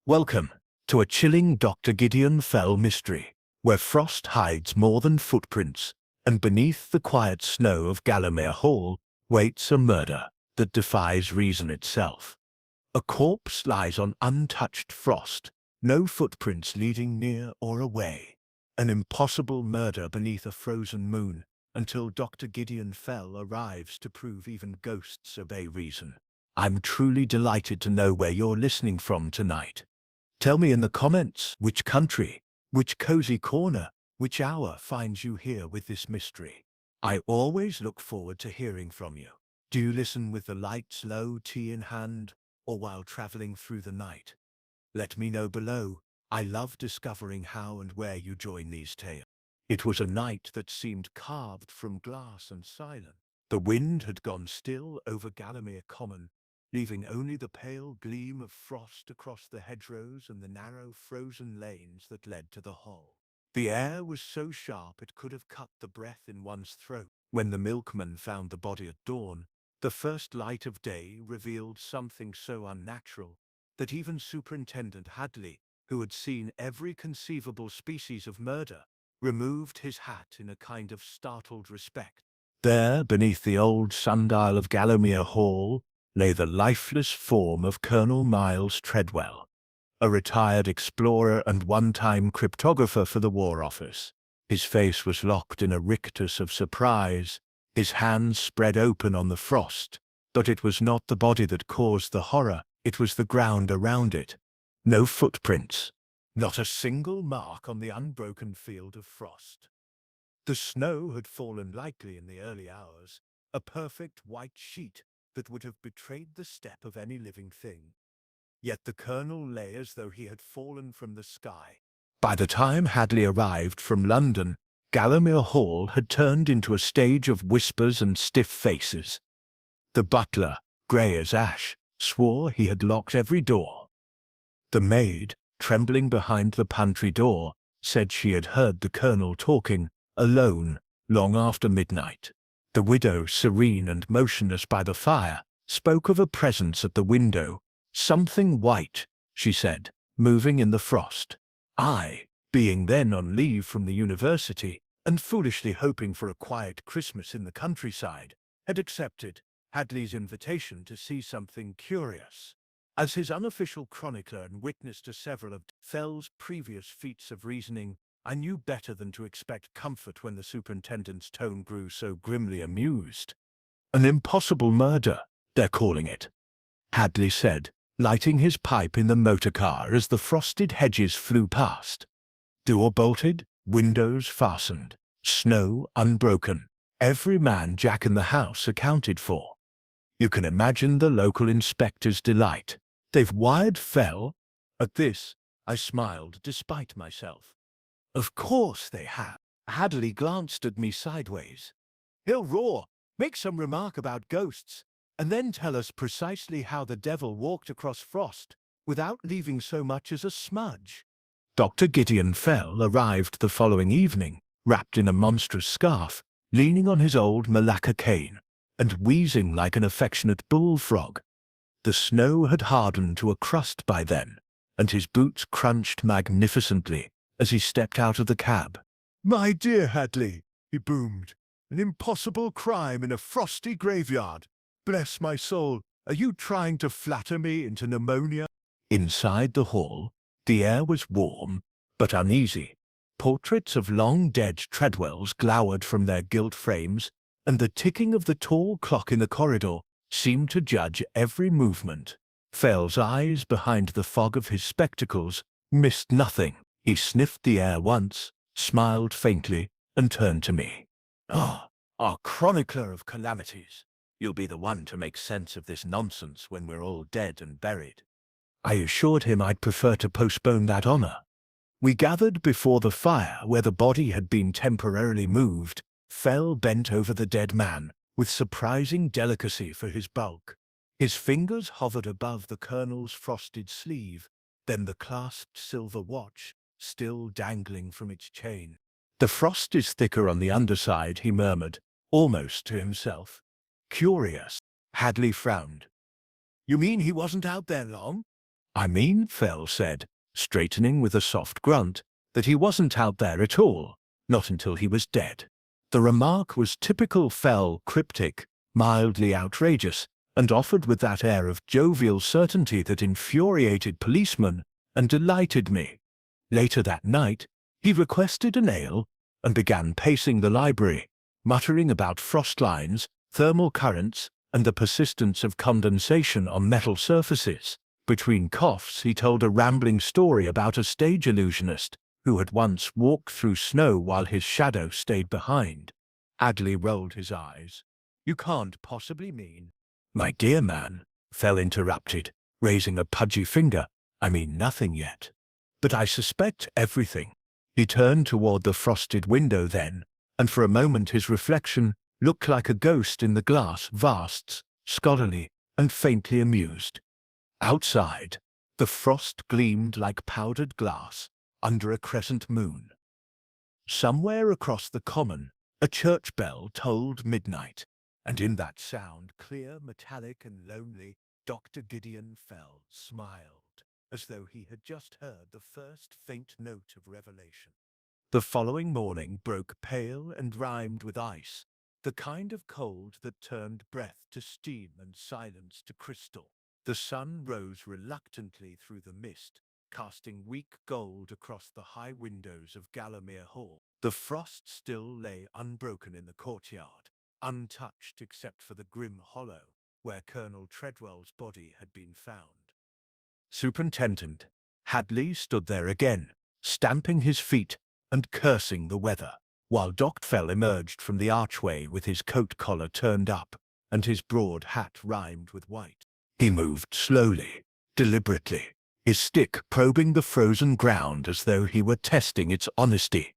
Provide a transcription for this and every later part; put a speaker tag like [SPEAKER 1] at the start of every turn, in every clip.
[SPEAKER 1] Welcome to a chilling Dr. Gideon Fell mystery, where frost hides more than footprints, and beneath the quiet snow of Gallamere Hall waits a murder that defies reason itself. A corpse lies on untouched frost, no footprints leading near or away. An impossible murder beneath a frozen moon, until Dr. Gideon Fell arrives to prove even ghosts obey reason. I'm truly delighted to know where you're listening from tonight. Tell me in the comments which country, which cozy corner, which hour finds you here with this mystery. I always look forward to hearing from you. Do you listen with the lights low, tea in hand, or while traveling through the night? Let me know below. I love discovering how and where you join these tales. It was a night that seemed carved from glass and silence. The wind had gone still over Gallamere Common, leaving only the pale gleam of frost across the hedgerows and the narrow frozen lanes that led to the hall. The air was so sharp it could have cut the breath in one's throat. When the milkman found the body at dawn, the first light of day revealed something so unnatural that even Superintendent Hadley, who had seen every conceivable species of murder, removed his hat in a kind of startled respect. There, beneath the old sundial of Gallamere Hall, lay the lifeless form of Colonel Miles Treadwell, a retired explorer and one-time cryptographer for the War Office. His face was locked in a rictus of surprise, his hands spread open on the frost. But it was not the body that caused the horror, it was the ground around it. No footprints, not a single mark on the unbroken field of frost. The snow had fallen lightly in the early hours, a perfect white sheet that would have betrayed the step of any living thing. Yet the colonel lay as though he had fallen from the sky. By the time Hadley arrived from London, Gallamere Hall had turned into a stage of whispers and stiff faces. The butler, grey as ash, swore he had locked every door. The maid, trembling behind the pantry door, said she had heard the colonel talking, alone, long after midnight. The widow, serene and motionless by the fire, spoke of a presence at the window. Something white, she said, moving in the frost. I, being then on leave from the university, and foolishly hoping for a quiet Christmas in the countryside, had accepted Hadley's invitation to see something curious. As his unofficial chronicler and witness to several of Fell's previous feats of reasoning, I knew better than to expect comfort when the superintendent's tone grew so grimly amused. An impossible murder, they're calling it, Hadley said, lighting his pipe in the motor car as the frosted hedges flew past. Door bolted, windows fastened, snow unbroken, every man Jack in the house accounted for. You can imagine the local inspector's delight. They've wired Fell? At this, I smiled despite myself. Of course they have. Hadley glanced at me sideways. He'll roar, make some remark about ghosts, and then tell us precisely how the devil walked across frost without leaving so much as a smudge. Dr. Gideon Fell arrived the following evening, wrapped in a monstrous scarf, leaning on his old Malacca cane, and wheezing like an affectionate bullfrog. The snow had hardened to a crust by then, and his boots crunched magnificently as he stepped out of the cab. "My dear Hadley," he boomed, "an impossible crime in a frosty graveyard. Bless my soul, are you trying to flatter me into pneumonia?" Inside the hall, the air was warm, but uneasy. Portraits of long-dead Treadwells glowered from their gilt frames, and the ticking of the tall clock in the corridor seemed to judge every movement. Fell's eyes, behind the fog of his spectacles, missed nothing. He sniffed the air once, smiled faintly, and turned to me. "Ah, our chronicler of calamities. You'll be the one to make sense of this nonsense when we're all dead and buried." I assured him I'd prefer to postpone that honor. We gathered before the fire where the body had been temporarily moved. Fell bent over the dead man, with surprising delicacy for his bulk. His fingers hovered above the colonel's frosted sleeve, then the clasped silver watch, still dangling from its chain. "The frost is thicker on the underside," he murmured, almost to himself. "Curious." Hadley frowned. "You mean he wasn't out there long?" I mean, Fell said, straightening with a soft grunt, that he wasn't out there at all, not until he was dead. The remark was typical Fell, cryptic, mildly outrageous, and offered with that air of jovial certainty that infuriated policemen and delighted me. Later that night, he requested an ale and began pacing the library, muttering about frost lines, thermal currents, and the persistence of condensation on metal surfaces. Between coughs, he told a rambling story about a stage illusionist who had once walked through snow while his shadow stayed behind. Adley rolled his eyes. "You can't possibly mean—" "My dear man," Fell interrupted, raising a pudgy finger, "I mean nothing yet. But I suspect everything." He turned toward the frosted window then, and for a moment his reflection looked like a ghost in the glass, vast, scholarly, and faintly amused. Outside, the frost gleamed like powdered glass under a crescent moon. Somewhere across the common, a church bell tolled midnight, and in that sound, clear, metallic, and lonely, Dr. Gideon Fell smiled, as though he had just heard the first faint note of revelation. The following morning broke pale and rhymed with ice, the kind of cold that turned breath to steam and silence to crystal. The sun rose reluctantly through the mist, casting weak gold across the high windows of Gallamere Hall. The frost still lay unbroken in the courtyard, untouched except for the grim hollow where Colonel Treadwell's body had been found. Superintendent Hadley stood there again, stamping his feet and cursing the weather, while Dr. Fell emerged from the archway with his coat collar turned up and his broad hat rimed with white. He moved slowly, deliberately, his stick probing the frozen ground as though he were testing its honesty.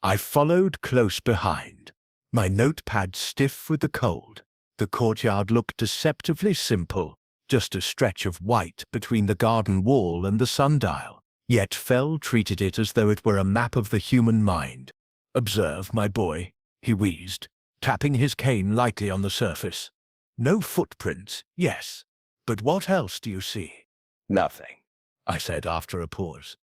[SPEAKER 1] I followed close behind, my notepad stiff with the cold. The courtyard looked deceptively simple, just a stretch of white between the garden wall and the sundial. Yet Fell treated it as though it were a map of the human mind. "Observe, my boy," he wheezed, tapping his cane lightly on the surface. "No footprints, yes. But what else do you see?" "Nothing," I said after a pause.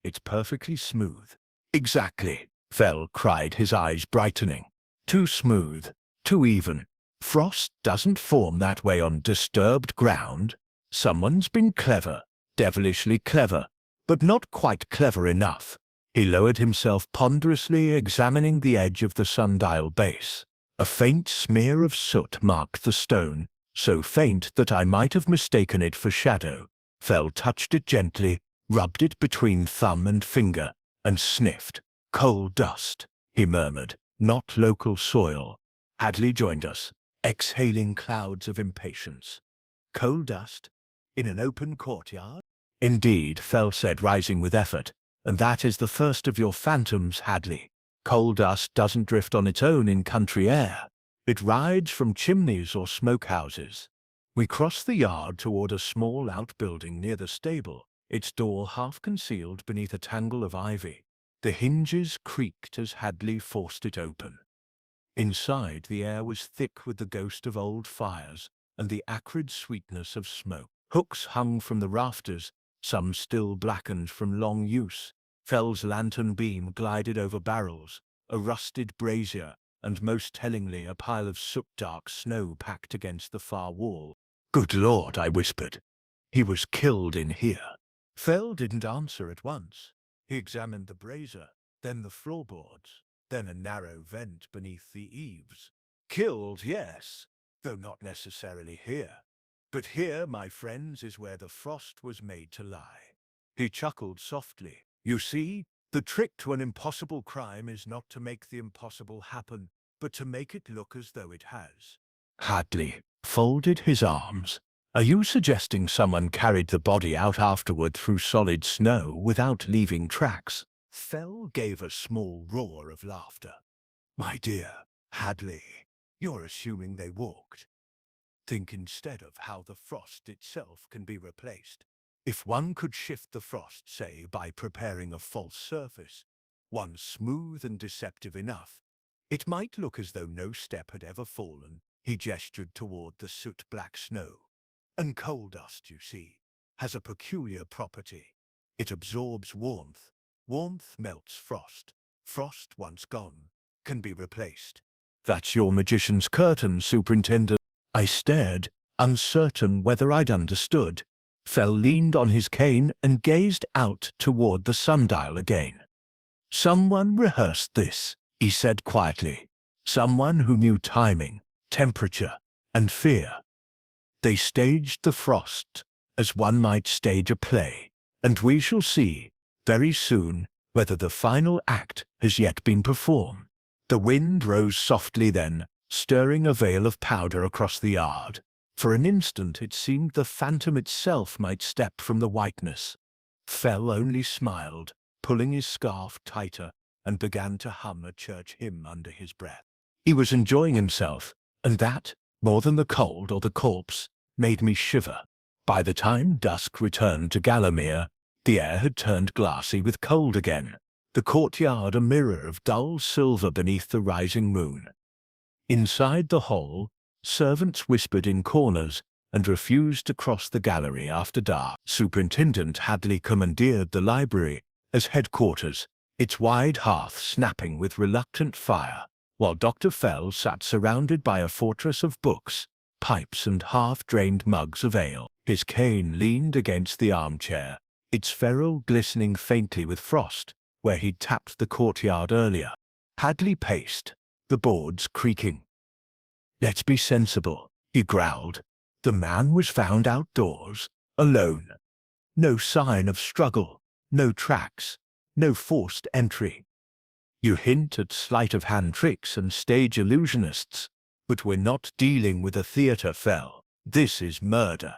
[SPEAKER 1] "It's perfectly smooth." "Exactly," Fell cried, his eyes brightening. "Too smooth, too even. Frost doesn't form that way on disturbed ground. Someone's been clever, devilishly clever, but not quite clever enough." He lowered himself ponderously, examining the edge of the sundial base. A faint smear of soot marked the stone, so faint that I might have mistaken it for shadow. Fell touched it gently, rubbed it between thumb and finger, and sniffed. "Coal dust," he murmured, "not local soil." Hadley joined us, exhaling clouds of impatience. "Coal dust? In an open courtyard?" "Indeed," Fell said, rising with effort. "And that is the first of your phantoms, Hadley. Coal dust doesn't drift on its own in country air. It rides from chimneys or smokehouses." We crossed the yard toward a small outbuilding near the stable, its door half concealed beneath a tangle of ivy. The hinges creaked as Hadley forced it open. Inside, the air was thick with the ghost of old fires and the acrid sweetness of smoke. Hooks hung from the rafters, some still blackened from long use. Fell's lantern beam glided over barrels, a rusted brazier, and most tellingly a pile of soot-dark snow packed against the far wall. "Good Lord," I whispered. "He was killed in here." Fell didn't answer at once. He examined the brazier, then the floorboards, then a narrow vent beneath the eaves. "Killed, yes, though not necessarily here. But here, my friends, is where the frost was made to lie." He chuckled softly. "You see, the trick to an impossible crime is not to make the impossible happen, but to make it look as though it has." Hadley folded his arms. "Are you suggesting someone carried the body out afterward through solid snow without leaving tracks?" Fell gave a small roar of laughter. "My dear Hadley, you're assuming they walked. Think instead of how the frost itself can be replaced. If one could shift the frost, say, by preparing a false surface, one smooth and deceptive enough, it might look as though no step had ever fallen." He gestured toward the soot-black snow. "And coal dust, you see. has a peculiar property. It absorbs warmth. Warmth melts frost. Frost, once gone, can be replaced. That's your magician's curtain, Superintendent. I stared, uncertain whether I'd understood. Fell leaned on his cane and gazed out toward the sundial again. Someone rehearsed this, he said quietly. Someone who knew timing, temperature, and fear. They staged the frost, as one might stage a play, and we shall see, very soon, whether the final act has yet been performed. The wind rose softly then, stirring a veil of powder across the yard. For an instant it seemed the phantom itself might step from the whiteness. Fell only smiled, pulling his scarf tighter, and began to hum a church hymn under his breath. He was enjoying himself, and that, more than the cold or the corpse, made me shiver. By the time dusk returned to Gallowmere, the air had turned glassy with cold again, the courtyard a mirror of dull silver beneath the rising moon. Inside the hall, servants whispered in corners and refused to cross the gallery after dark. Superintendent Hadley commandeered the library as headquarters, its wide hearth snapping with reluctant fire, while Dr. Fell sat surrounded by a fortress of books, pipes and half-drained mugs of ale. His cane leaned against the armchair, its ferrule glistening faintly with frost, where he'd tapped the courtyard earlier. Hadley paced, the boards creaking. "Let's be sensible," he growled. "The man was found outdoors, alone. No sign of struggle, no tracks, no forced entry. You hint at sleight-of-hand tricks and stage illusionists, but we're not dealing with a theater, Fell. This is murder."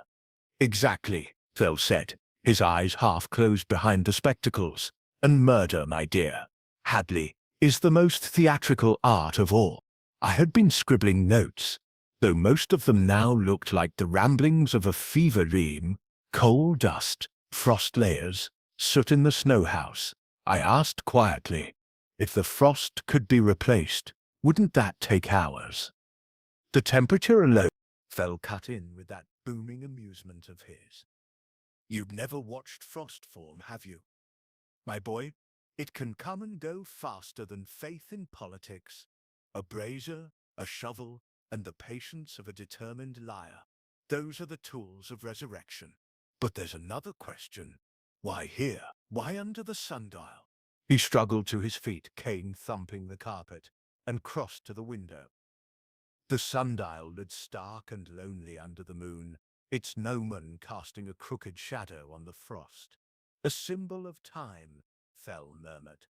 [SPEAKER 1] "Exactly," Fell said, his eyes half closed behind the spectacles. "And murder, my dear, Hadley, is the most theatrical art of all." I had been scribbling notes, though most of them now looked like the ramblings of a fever dream. Coal dust, frost layers, soot in the snow house. I asked quietly, if the frost could be replaced, wouldn't that take hours? The temperature alone. Fell cut in with that booming amusement of his. "You've never watched frost form, have you? My boy, it can come and go faster than faith in politics. A brazier, a shovel, and the patience of a determined liar. Those are the tools of resurrection. But there's another question. Why here? Why under the sundial?" He struggled to his feet, cane thumping the carpet, and crossed to the window. The sundial lay stark and lonely under the moon, its gnomon casting a crooked shadow on the frost. "A symbol of time," Fell murmured.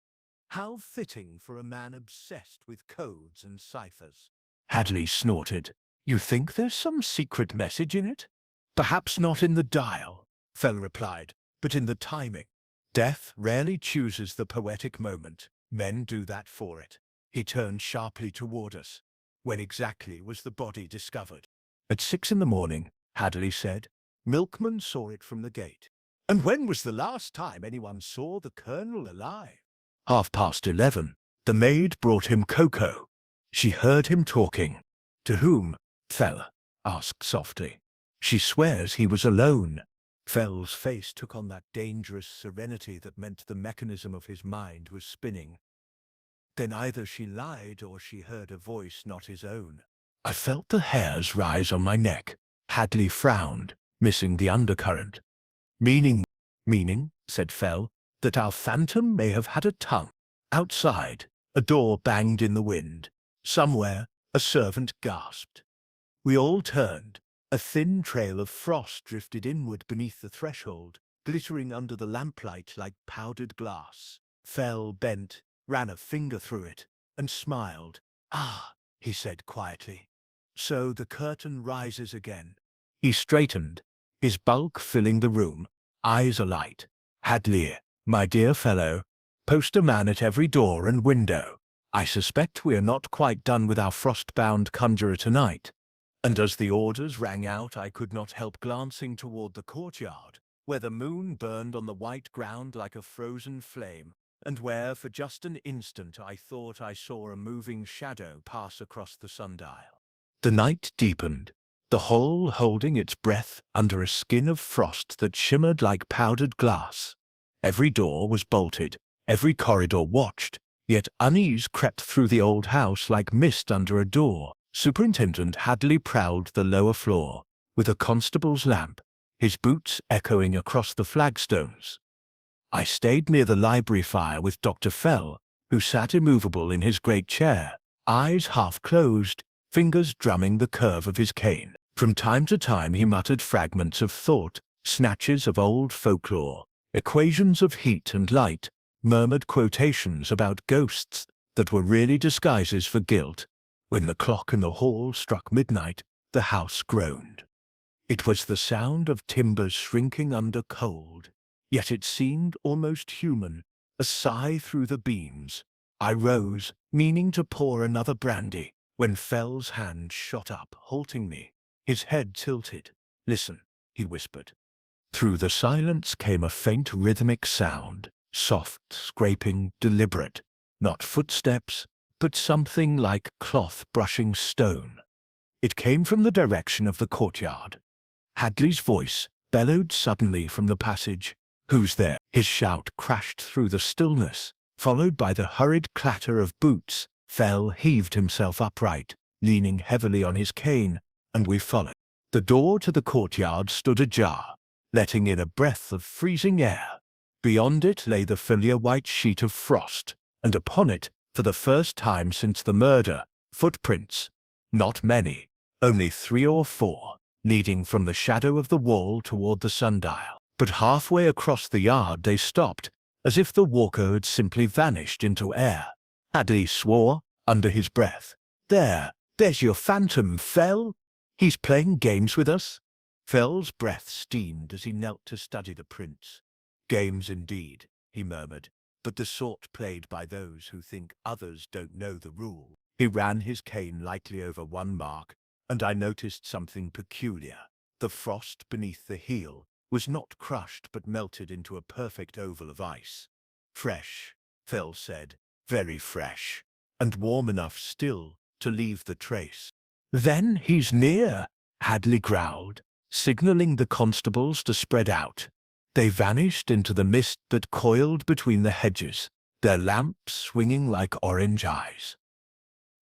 [SPEAKER 1] "How fitting for a man obsessed with codes and ciphers." Hadley snorted. "You think there's some secret message in it?" "Perhaps not in the dial," Fell replied, "but in the timing. Death rarely chooses the poetic moment. Men do that for it." He turned sharply toward us. "When exactly was the body discovered?" "At 6 in the morning, Hadley said. "Milkman saw it from the gate." "And when was the last time anyone saw the colonel alive?" "11:30. The maid brought him cocoa. She heard him talking." "To whom?" Fell asked softly. "She swears he was alone." Fell's face took on that dangerous serenity that meant the mechanism of his mind was spinning. "Then either she lied or she heard a voice not his own." I felt the hairs rise on my neck. Hadley frowned, missing the undercurrent. Meaning, said Fell, "that our phantom may have had a tongue." Outside, a door banged in the wind. Somewhere, a servant gasped. We all turned. A thin trail of frost drifted inward beneath the threshold, glittering under the lamplight like powdered glass. Fell bent, ran a finger through it, and smiled. "Ah," he said quietly. "So the curtain rises again." He straightened, his bulk filling the room, eyes alight. "Hadley, my dear fellow, post a man at every door and window. I suspect we are not quite done with our frost-bound conjurer tonight." And as the orders rang out, I could not help glancing toward the courtyard, where the moon burned on the white ground like a frozen flame, and where for just an instant I thought I saw a moving shadow pass across the sundial. The night deepened. the whole holding its breath under a skin of frost that shimmered like powdered glass. Every door was bolted, every corridor watched, yet unease crept through the old house like mist under a door. Superintendent Hadley prowled the lower floor, with a constable's lamp, his boots echoing across the flagstones. I stayed near the library fire with Dr. Fell, who sat immovable in his great chair, eyes half closed, fingers drumming the curve of his cane. From time to time he muttered fragments of thought, snatches of old folklore, equations of heat and light, murmured quotations about ghosts that were really disguises for guilt. When the clock in the hall struck midnight, the house groaned. It was the sound of timbers shrinking under cold, yet it seemed almost human, a sigh through the beams. I rose, meaning to pour another brandy, when Fell's hand shot up, halting me. His head tilted. "Listen," he whispered. Through the silence came a faint rhythmic sound, soft, scraping, deliberate. Not footsteps, but something like cloth brushing stone. It came from the direction of the courtyard. Hadley's voice bellowed suddenly from the passage. "Who's there?" His shout crashed through the stillness, followed by the hurried clatter of boots. Fell heaved himself upright, leaning heavily on his cane, and we followed. The door to the courtyard stood ajar, letting in a breath of freezing air. Beyond it lay the familiar white sheet of frost, and upon it, for the first time since the murder, footprints. Not many, only 3 or 4, leading from the shadow of the wall toward the sundial. But halfway across the yard they stopped, as if the walker had simply vanished into air. Hadley swore, under his breath. There's your phantom, Fell. He's playing games with us." Fell's breath steamed as he knelt to study the prints. "Games indeed," he murmured, "but the sort played by those who think others don't know the rule." He ran his cane lightly over one mark, and I noticed something peculiar. The frost beneath the heel was not crushed but melted into a perfect oval of ice. "Fresh," Fell said, "very fresh, and warm enough still to leave the trace." "Then he's near," Hadley growled, signaling the constables to spread out. They vanished into the mist that coiled between the hedges, their lamps swinging like orange eyes.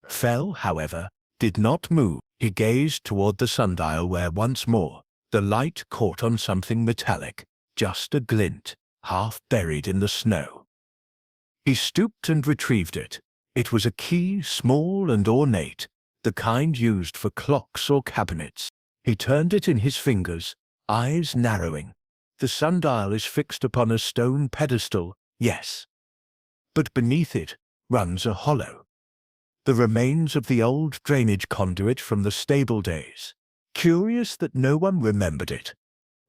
[SPEAKER 1] Fell, however, did not move. He gazed toward the sundial where once more the light caught on something metallic, just a glint, half buried in the snow. He stooped and retrieved it. It was a key, small and ornate, the kind used for clocks or cabinets. He turned it in his fingers, eyes narrowing. "The sundial is fixed upon a stone pedestal, yes. But beneath it runs a hollow. The remains of the old drainage conduit from the stable days. Curious that no one remembered it.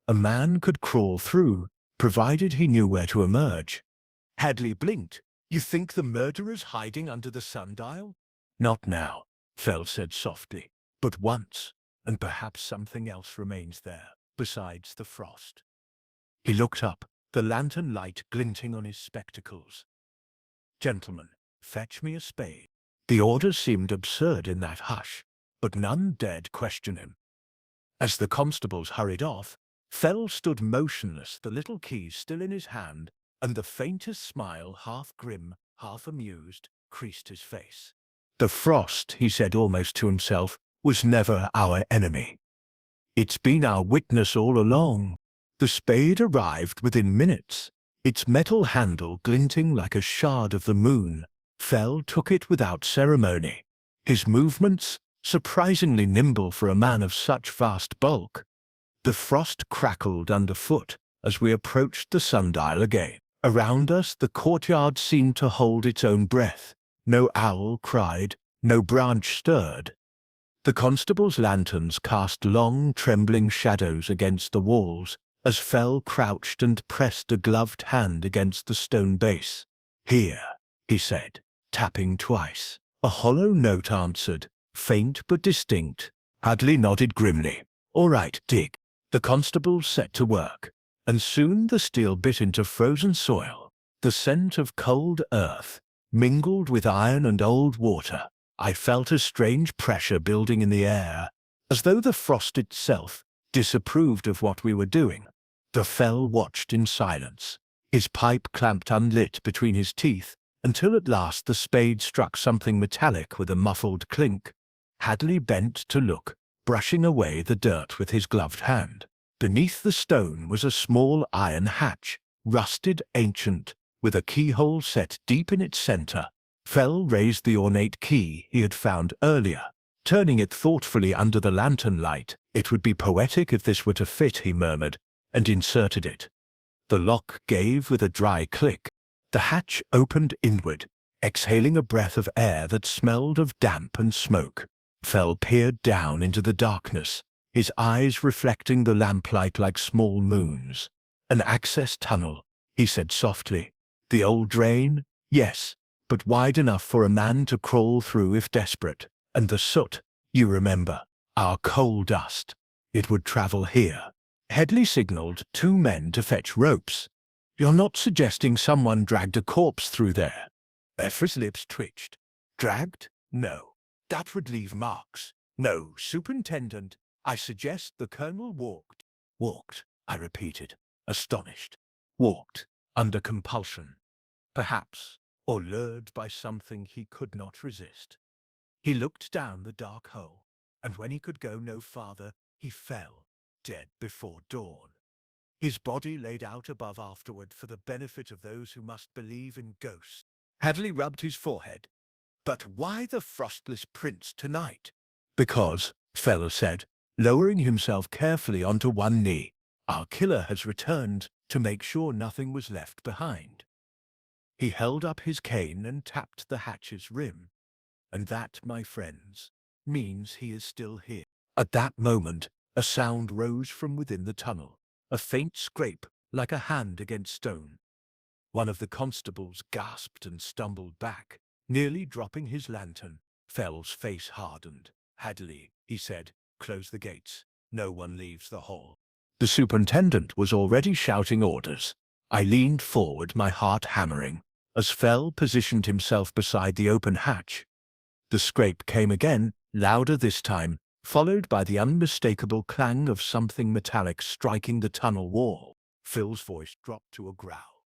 [SPEAKER 1] A man could crawl through, provided he knew where to emerge." Hadley blinked. "You think the murderer's hiding under the sundial?" "Not now," Fell said softly, "but once, and perhaps something else remains there, besides the frost." He looked up, the lantern light glinting on his spectacles. "Gentlemen, fetch me a spade." The order seemed absurd in that hush, but none dared question him. As the constables hurried off, Fell stood motionless, the little key still in his hand, and the faintest smile, half grim, half amused, creased his face. "The frost," he said almost to himself, "was never our enemy. It's been our witness all along." The spade arrived within minutes, its metal handle glinting like a shard of the moon. Fell took it without ceremony, his movements surprisingly nimble for a man of such vast bulk. The frost crackled underfoot as we approached the sundial again. Around us the courtyard seemed to hold its own breath. No owl cried, no branch stirred. The constables' lanterns cast long, trembling shadows against the walls as Fell crouched and pressed a gloved hand against the stone base. "Here," he said, tapping twice. A hollow note answered, faint but distinct. Hadley nodded grimly. "All right, dig." The constables set to work, and soon the steel bit into frozen soil. The scent of cold earth mingled with iron and old water. I felt a strange pressure building in the air, as though the frost itself disapproved of what we were doing. The Fell watched in silence, his pipe clamped unlit between his teeth, until at last the spade struck something metallic with a muffled clink. Hadley bent to look, brushing away the dirt with his gloved hand. Beneath the stone was a small iron hatch, rusted, ancient, with a keyhole set deep in its center. Fell raised the ornate key he had found earlier, turning it thoughtfully under the lantern light. "It would be poetic if this were to fit," he murmured, and inserted it. The lock gave with a dry click. The hatch opened inward, exhaling a breath of air that smelled of damp and smoke. Fell peered down into the darkness, his eyes reflecting the lamplight like small moons. "An access tunnel," he said softly. "The old drain? Yes, but wide enough for a man to crawl through if desperate. And the soot, you remember, our coal dust. It would travel here." Headley signaled 2 men to fetch ropes. "You're not suggesting someone dragged a corpse through there?" Ephra's lips twitched. "Dragged? No. That would leave marks. No, Superintendent, I suggest the Colonel walked." "Walked," I repeated, astonished. "Walked, under compulsion, perhaps, or lured by something he could not resist." He looked down the dark hole, and when he could go no farther, he fell, dead before dawn. His body laid out above afterward for the benefit of those who must believe in ghosts. Hadley rubbed his forehead. "But why the frostless prince tonight?" "Because," Fell said, lowering himself carefully onto one knee, "our killer has returned to make sure nothing was left behind." He held up his cane and tapped the hatch's rim. "And that, my friends, means he is still here." At that moment, a sound rose from within the tunnel, a faint scrape like a hand against stone. One of the constables gasped and stumbled back, nearly dropping his lantern. Fell's face hardened. "Hadley," he said, "close the gates. No one leaves the hall." The superintendent was already shouting orders. I leaned forward, my heart hammering, as Fell positioned himself beside the open hatch. The scrape came again, louder this time, followed by the unmistakable clang of something metallic striking the tunnel wall. Phil's voice dropped to a growl.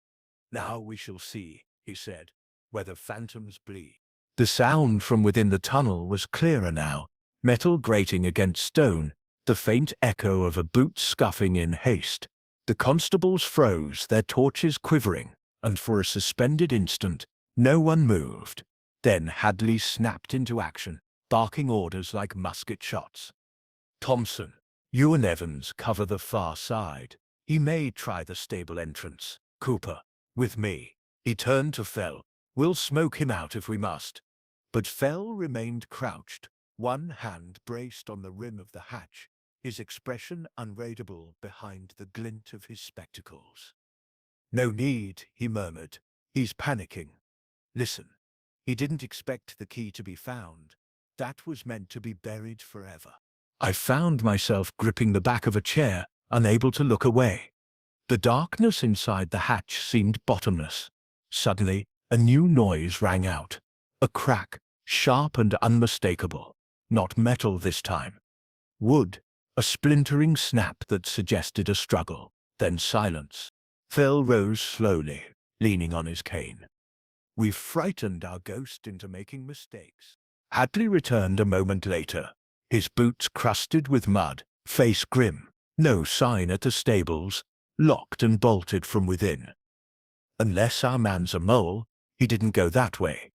[SPEAKER 1] "Now we shall see," he said, "where the phantoms bleed." The sound from within the tunnel was clearer now, metal grating against stone, the faint echo of a boot scuffing in haste. The constables froze, their torches quivering, and for a suspended instant, no one moved. Then Hadley snapped into action, barking orders like musket shots. "Thompson, you and Evans cover the far side. He may try the stable entrance. Cooper, with me." He turned to Fell. "We'll smoke him out if we must." But Fell remained crouched, one hand braced on the rim of the hatch, his expression unreadable behind the glint of his spectacles. "No need," he murmured. "He's panicking. Listen. He didn't expect the key to be found. That was meant to be buried forever." I found myself gripping the back of a chair, unable to look away. The darkness inside the hatch seemed bottomless. Suddenly, a new noise rang out. A crack, sharp and unmistakable. Not metal this time. Wood, a splintering snap that suggested a struggle. Then silence. Phil rose slowly, leaning on his cane. "We've frightened our ghost into making mistakes." Hadley returned a moment later, his boots crusted with mud, face grim, no sign at the stables, locked and bolted from within. "Unless our man's a mole, he didn't go that way."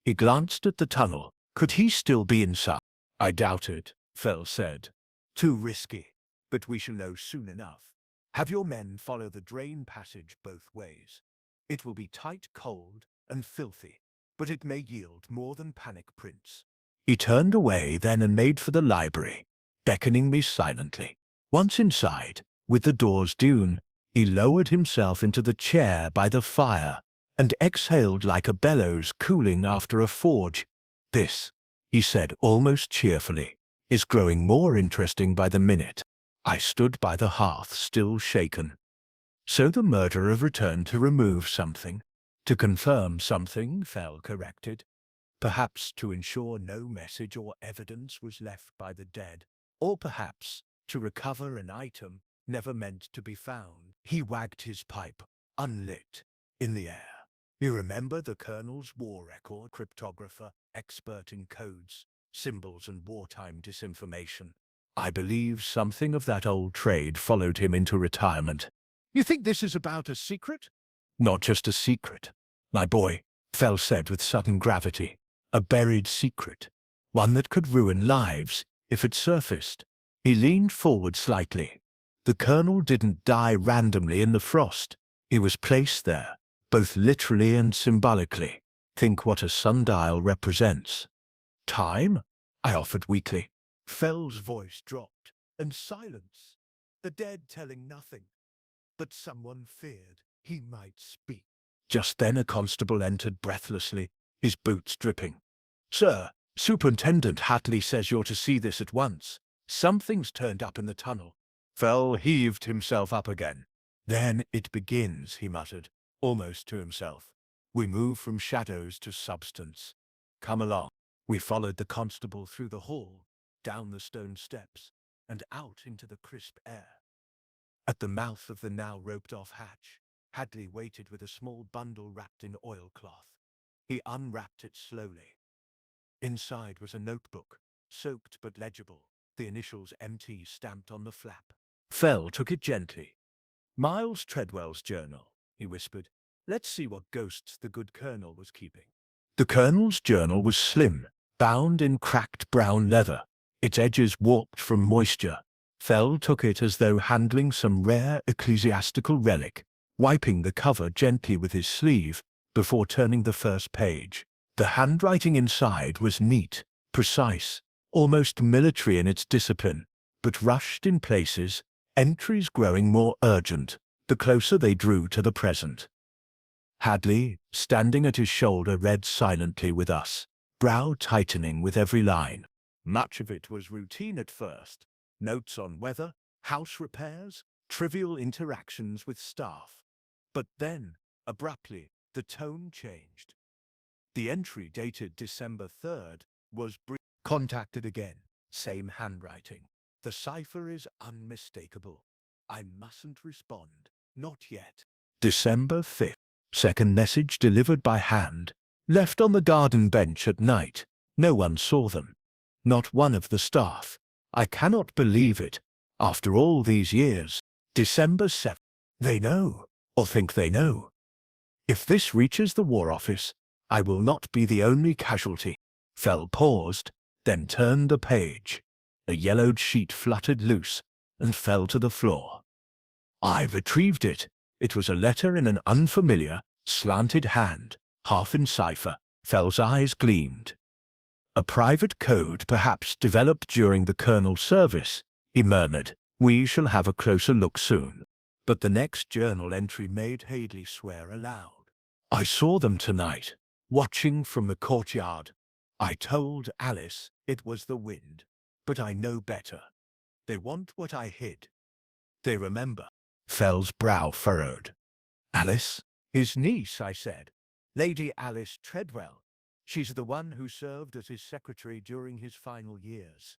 [SPEAKER 1] He glanced at the tunnel. Could he still be inside? "I doubt it," Fell said. "Too risky, but we shall know soon enough. Have your men follow the drain passage both ways. It will be tight, cold, and filthy, but it may yield more than panic prints." He turned away then and made for the library, beckoning me silently. Once inside, with the doors down, he lowered himself into the chair by the fire and exhaled like a bellows cooling after a forge. "This," he said almost cheerfully, "is growing more interesting by the minute." I stood by the hearth, still shaken. "So the murderer returned to remove something, to confirm something," Fell corrected. "Perhaps to ensure no message or evidence was left by the dead." Or perhaps to recover an item never meant to be found. He wagged his pipe, unlit, in the air. You remember the Colonel's war record, cryptographer, expert in codes, symbols and wartime disinformation. I believe something of that old trade followed him into retirement. You think this is about a secret? Not just a secret, my boy, Fell said with sudden gravity. A buried secret. One that could ruin lives if it surfaced. He leaned forward slightly. The Colonel didn't die randomly in the frost. He was placed there, both literally and symbolically. Think what a sundial represents. Time? I offered weakly. Fell's voice dropped, and silence. The dead telling nothing. But someone feared he might speak. Just then a constable entered breathlessly, his boots dripping. Sir, Superintendent Hatley says you're to see this at once. Something's turned up in the tunnel. Fell heaved himself up again. Then it begins, he muttered, almost to himself. We move from shadows to substance. Come along. We followed the constable through the hall, down the stone steps, and out into the crisp air. At the mouth of the now roped-off hatch, Hadley waited with a small bundle wrapped in oilcloth. He unwrapped it slowly. Inside was a notebook, soaked but legible, the initials MT stamped on the flap. Fell took it gently. Miles Treadwell's journal, he whispered. Let's see what ghosts the good Colonel was keeping. The Colonel's journal was slim, bound in cracked brown leather, its edges warped from moisture. Fell took it as though handling some rare ecclesiastical relic, wiping the cover gently with his sleeve before turning the first page. The handwriting inside was neat, precise, almost military in its discipline, but rushed in places, entries growing more urgent the closer they drew to the present. Hadley, standing at his shoulder, read silently with us, brow tightening with every line. Much of it was routine at first. Notes on weather, house repairs, trivial interactions with staff. But then, abruptly, the tone changed. The entry dated December 3rd was contacted again. Same handwriting. The cipher is unmistakable. I mustn't respond. Not yet. December 5th. Second message delivered by hand. Left on the garden bench at night. No one saw them. Not one of the staff. I cannot believe it. After all these years. December 7th. They know, or think they know. If this reaches the War Office, I will not be the only casualty. Fell paused, then turned the page. A yellowed sheet fluttered loose and fell to the floor. I retrieved it. It was a letter in an unfamiliar, slanted hand, half in cipher. Fell's eyes gleamed. A private code perhaps developed during the Colonel's service, he murmured. We shall have a closer look soon. But the next journal entry made Hadley swear aloud. I saw them tonight, watching from the courtyard. I told Alice it was the wind, but I know better. They want what I hid. They remember. Fell's brow furrowed. Alice? His niece, I said. Lady Alice Treadwell. She's the one who served as his secretary during his final years.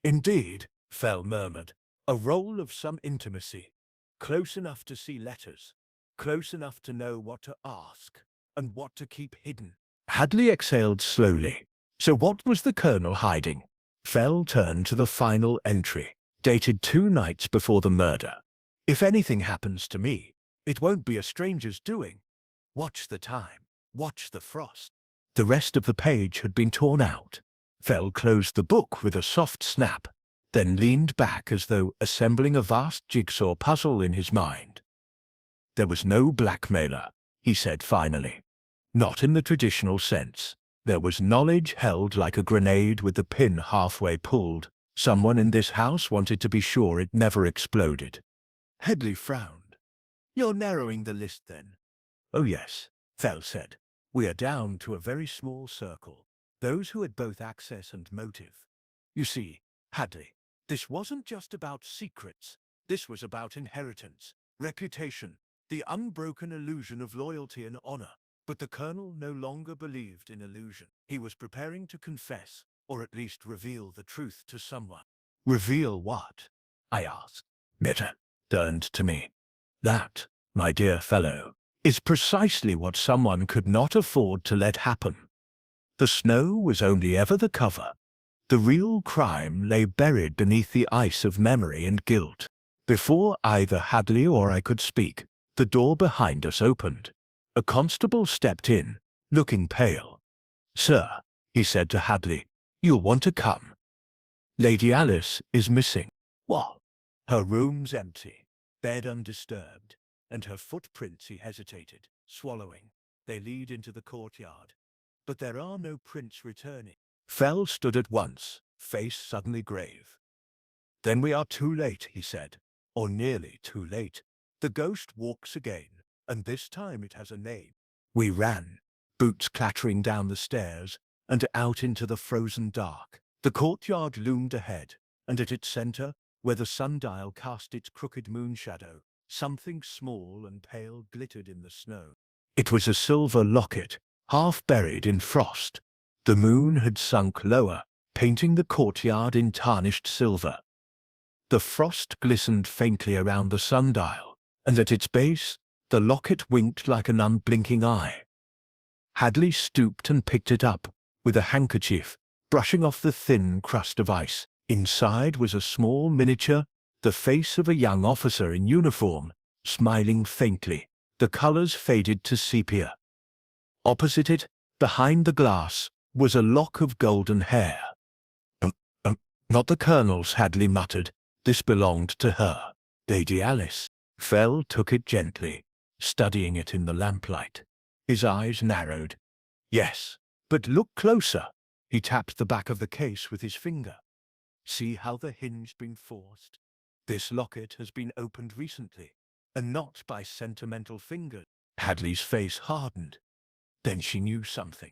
[SPEAKER 1] Indeed, Fell murmured. A role of some intimacy. Close enough to see letters. Close enough to know what to ask, and what to keep hidden. Hadley exhaled slowly. So what was the Colonel hiding? Fell turned to the final entry, dated 2 nights before the murder. If anything happens to me, it won't be a stranger's doing. Watch the time. Watch the frost. The rest of the page had been torn out. Fell closed the book with a soft snap, then leaned back as though assembling a vast jigsaw puzzle in his mind. There was no blackmailer, he said finally. Not in the traditional sense. There was knowledge held like a grenade with the pin halfway pulled. Someone in this house wanted to be sure it never exploded. Hadley frowned. You're narrowing the list then? Oh yes, Fell said. We are down to a very small circle. Those who had both access and motive. You see, Hadley, this wasn't just about secrets. This was about inheritance, reputation, the unbroken illusion of loyalty and honor. But the Colonel no longer believed in illusion. He was preparing to confess, or at least reveal the truth to someone. Reveal what? I asked. Mitter turned to me. That, my dear fellow, is precisely what someone could not afford to let happen. The snow was only ever the cover. The real crime lay buried beneath the ice of memory and guilt. Before either Hadley or I could speak, the door behind us opened. A constable stepped in, looking pale. Sir, he said to Hadley, you'll want to come. Lady Alice is missing. What? Her room's empty, bed undisturbed, and her footprints, he hesitated, swallowing. They lead into the courtyard. But there are no prints returning. Fell stood at once, face suddenly grave. Then we are too late, he said, or nearly too late. The ghost walks again, and this time it has a name. We ran, boots clattering down the stairs, and out into the frozen dark. The courtyard loomed ahead, and at its center, where the sundial cast its crooked moon-shadow, something small and pale glittered in the snow. It was a silver locket, half buried in frost. The moon had sunk lower, painting the courtyard in tarnished silver. The frost glistened faintly around the sundial, and at its base, the locket winked like an unblinking eye. Hadley stooped and picked it up, with a handkerchief, brushing off the thin crust of ice. Inside was a small miniature, the face of a young officer in uniform, smiling faintly. The colors faded to sepia. Opposite it, behind the glass, was a lock of golden hair. Not the Colonel's, Hadley muttered. This belonged to her. Lady Alice. Fell took it gently, studying it in the lamplight. His eyes narrowed. Yes, but look closer. He tapped the back of the case with his finger. See how the hinge's been forced? This locket has been opened recently, and not by sentimental fingers. Hadley's face hardened. Then she knew something.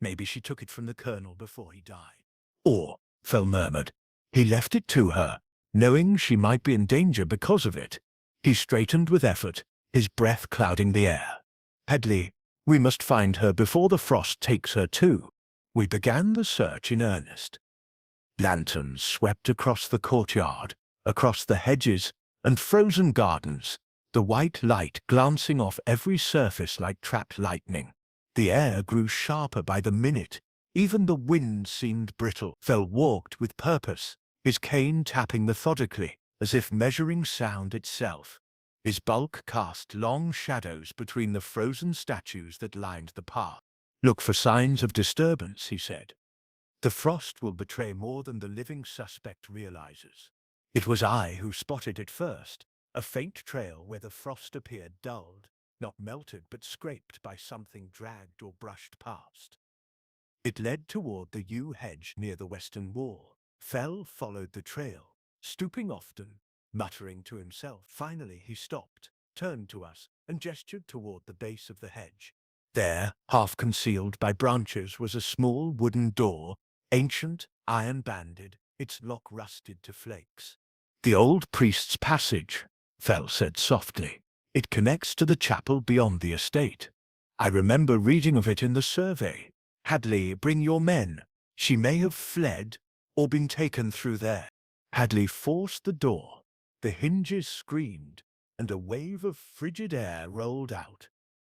[SPEAKER 1] Maybe she took it from the Colonel before he died. Or, Fell murmured, he left it to her, knowing she might be in danger because of it. He straightened with effort, his breath clouding the air. Hadley, we must find her before the frost takes her too. We began the search in earnest. Lanterns swept across the courtyard, across the hedges and frozen gardens, the white light glancing off every surface like trapped lightning. The air grew sharper by the minute. Even the wind seemed brittle. Fell walked with purpose, his cane tapping methodically, as if measuring sound itself. His bulk cast long shadows between the frozen statues that lined the path. Look for signs of disturbance, he said. The frost will betray more than the living suspect realizes. It was I who spotted it first, a faint trail where the frost appeared dulled, not melted but scraped by something dragged or brushed past. It led toward the yew hedge near the western wall. Fell followed the trail, stooping often, muttering to himself. Finally he stopped, turned to us, and gestured toward the base of the hedge. There, half concealed by branches, was a small wooden door, ancient, iron-banded, its lock rusted to flakes. The old priest's passage, Fell said softly. It connects to the chapel beyond the estate. I remember reading of it in the survey. Hadley, bring your men. She may have fled or been taken through there. Hadley forced the door. The hinges screamed, and a wave of frigid air rolled out.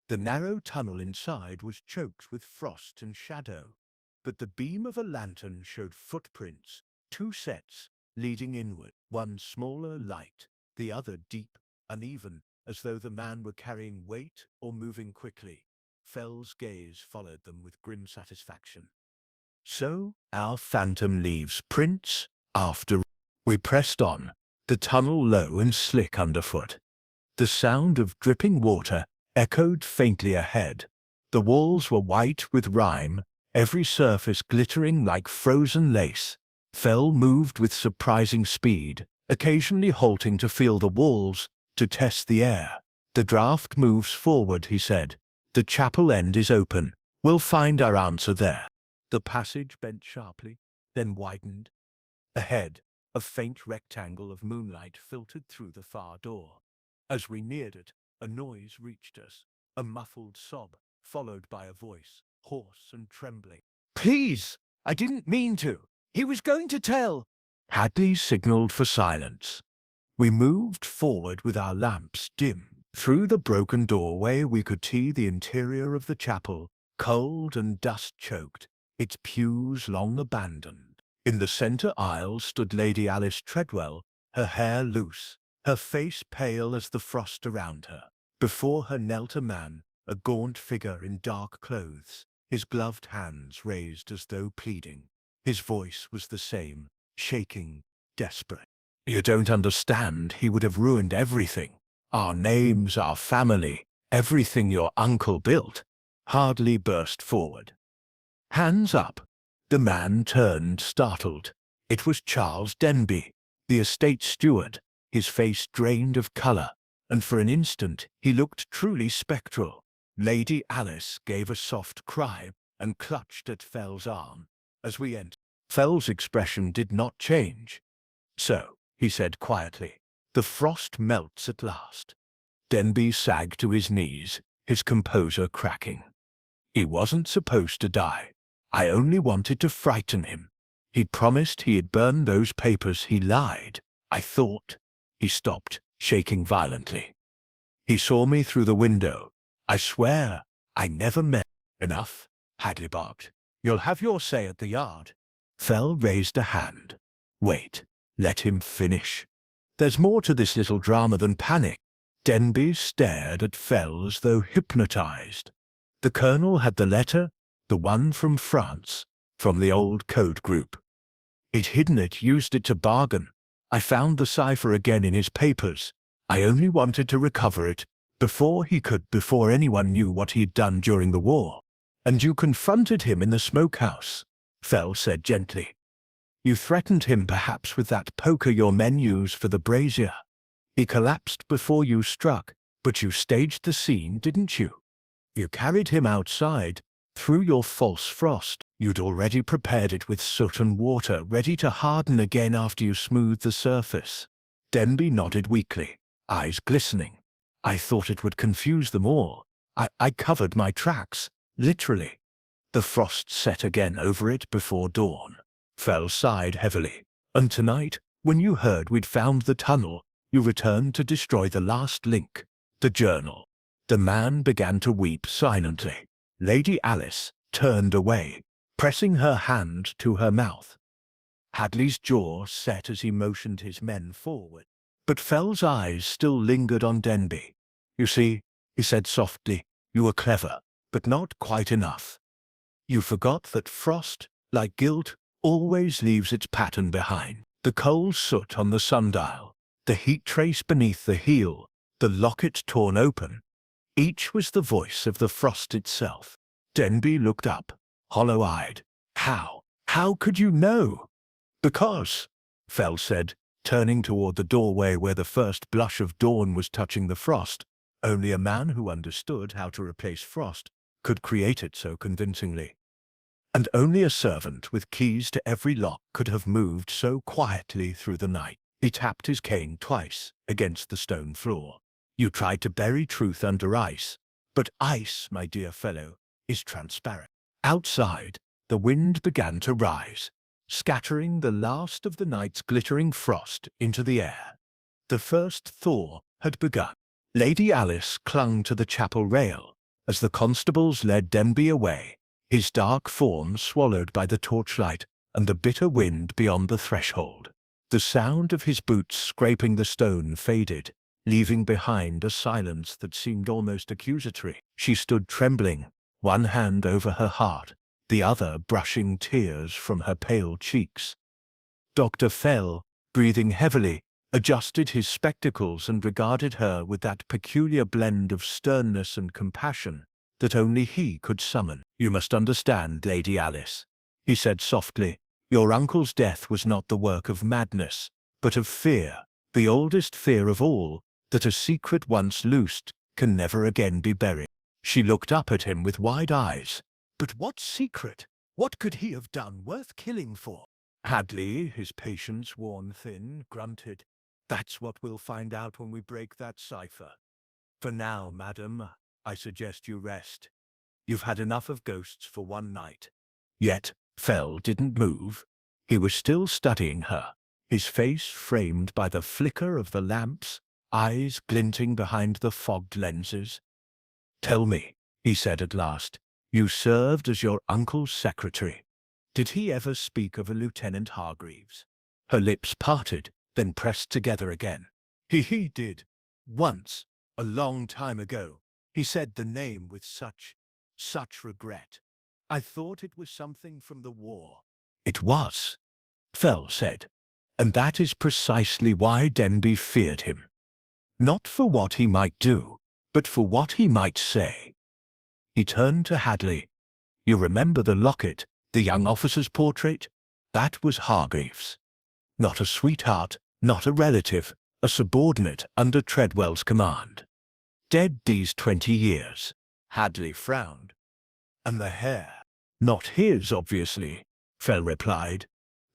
[SPEAKER 1] The narrow tunnel inside was choked with frost and shadow, but the beam of a lantern showed footprints, 2 sets, leading inward, one smaller, light, the other deep, uneven, as though the man were carrying weight or moving quickly. Fell's gaze followed them with grim satisfaction. So, our phantom leaves prints after. We pressed on, the tunnel low and slick underfoot. The sound of dripping water echoed faintly ahead. The walls were white with rime, every surface glittering like frozen lace. Fell moved with surprising speed, occasionally halting to feel the walls, to test the air. The draft moves forward, he said. The chapel end is open. We'll find our answer there. The passage bent sharply, then widened. Ahead, a faint rectangle of moonlight filtered through the far door. As we neared it, a noise reached us, a muffled sob, followed by a voice, hoarse and trembling. Please! I didn't mean to. He was going to tell. Hadley signaled for silence. We moved forward with our lamps dim. Through the broken doorway we could see the interior of the chapel, cold and dust-choked, its pews long abandoned. In the centre aisle stood Lady Alice Treadwell, her hair loose, her face pale as the frost around her. Before her knelt a man, a gaunt figure in dark clothes, his gloved hands raised as though pleading. His voice was the same, shaking, desperate. "You don't understand. He would have ruined everything. Our names, our family, everything your uncle built." Hadley burst forward. "Hands up." The man turned, startled. It was Charles Denby, the estate steward, his face drained of colour, and for an instant he looked truly spectral. Lady Alice gave a soft cry and clutched at Fell's arm. As we entered, Fell's expression did not change. "So," he said quietly, "the frost melts at last." Denby sagged to his knees, his composure cracking. "He wasn't supposed to die. I only wanted to frighten him. He'd promised he'd burn those papers. He lied. I thought—" He stopped, shaking violently. "He saw me through the window. I swear, I never meant—" "Enough," Hadley barked. "You'll have your say at the yard." Fell raised a hand. "Wait. Let him finish. There's more to this little drama than panic." Denby stared at Fell as though hypnotized. "The Colonel had the letter, the one from France, from the old code group. He'd hidden it, used it to bargain. I found the cipher again in his papers. I only wanted to recover it before anyone knew what he'd done during the war." "And you confronted him in the smokehouse," Fell said gently. "You threatened him perhaps with that poker your men use for the brazier. He collapsed before you struck, but you staged the scene, didn't you? You carried him outside, through your false frost. You'd already prepared it with soot and water, ready to harden again after you smoothed the surface." Denby nodded weakly, eyes glistening. "I thought it would confuse them all. I covered my tracks, literally. The frost set again over it before dawn." Fell sighed heavily. "And tonight, when you heard we'd found the tunnel, you returned to destroy the last link, the journal." The man began to weep silently. Lady Alice turned away, pressing her hand to her mouth. Hadley's jaw set as he motioned his men forward. But Fell's eyes still lingered on Denby. "You see," he said softly, "you were clever, but not quite enough. You forgot that frost, like guilt, always leaves its pattern behind. The coal soot on the sundial, the heat trace beneath the heel, the locket torn open. Each was the voice of the frost itself." Denby looked up, hollow-eyed. How could you know?" "Because," Fell said, turning toward the doorway where the first blush of dawn was touching the frost, "only a man who understood how to replace frost could create it so convincingly. And only a servant with keys to every lock could have moved so quietly through the night." He tapped his cane twice against the stone floor. "You tried to bury truth under ice, but ice, my dear fellow, is transparent." Outside, the wind began to rise, scattering the last of the night's glittering frost into the air. The first thaw had begun. Lady Alice clung to the chapel rail as the constables led Denby away, his dark form swallowed by the torchlight and the bitter wind beyond the threshold. The sound of his boots scraping the stone faded, leaving behind a silence that seemed almost accusatory. She stood trembling, one hand over her heart, the other brushing tears from her pale cheeks. Dr. Fell, breathing heavily, adjusted his spectacles and regarded her with that peculiar blend of sternness and compassion that only he could summon. "You must understand, Lady Alice," he said softly. "Your uncle's death was not the work of madness, but of fear, the oldest fear of all, that a secret once loosed can never again be buried." She looked up at him with wide eyes. "But what secret? What could he have done worth killing for?" Hadley, his patience worn thin, grunted. "That's what we'll find out when we break that cipher. For now, madam, I suggest you rest. You've had enough of ghosts for one night." Yet Fell didn't move. He was still studying her, his face framed by the flicker of the lamps, eyes glinting behind the fogged lenses. "Tell me," he said at last, "you served as your uncle's secretary. Did he ever speak of a Lieutenant Hargreaves?" Her lips parted, then pressed together again. He did. Once, a long time ago, he said the name with such regret. I thought it was something from the war." "It was," Fell said, "and that is precisely why Denby feared him. Not for what he might do, but for what he might say." He turned to Hadley. "You remember the locket, the young officer's portrait? That was Hargreaves. Not a sweetheart, not a relative, a subordinate under Treadwell's command. Dead these 20 years. Hadley frowned. "And the hair?" "Not his, obviously," Fell replied.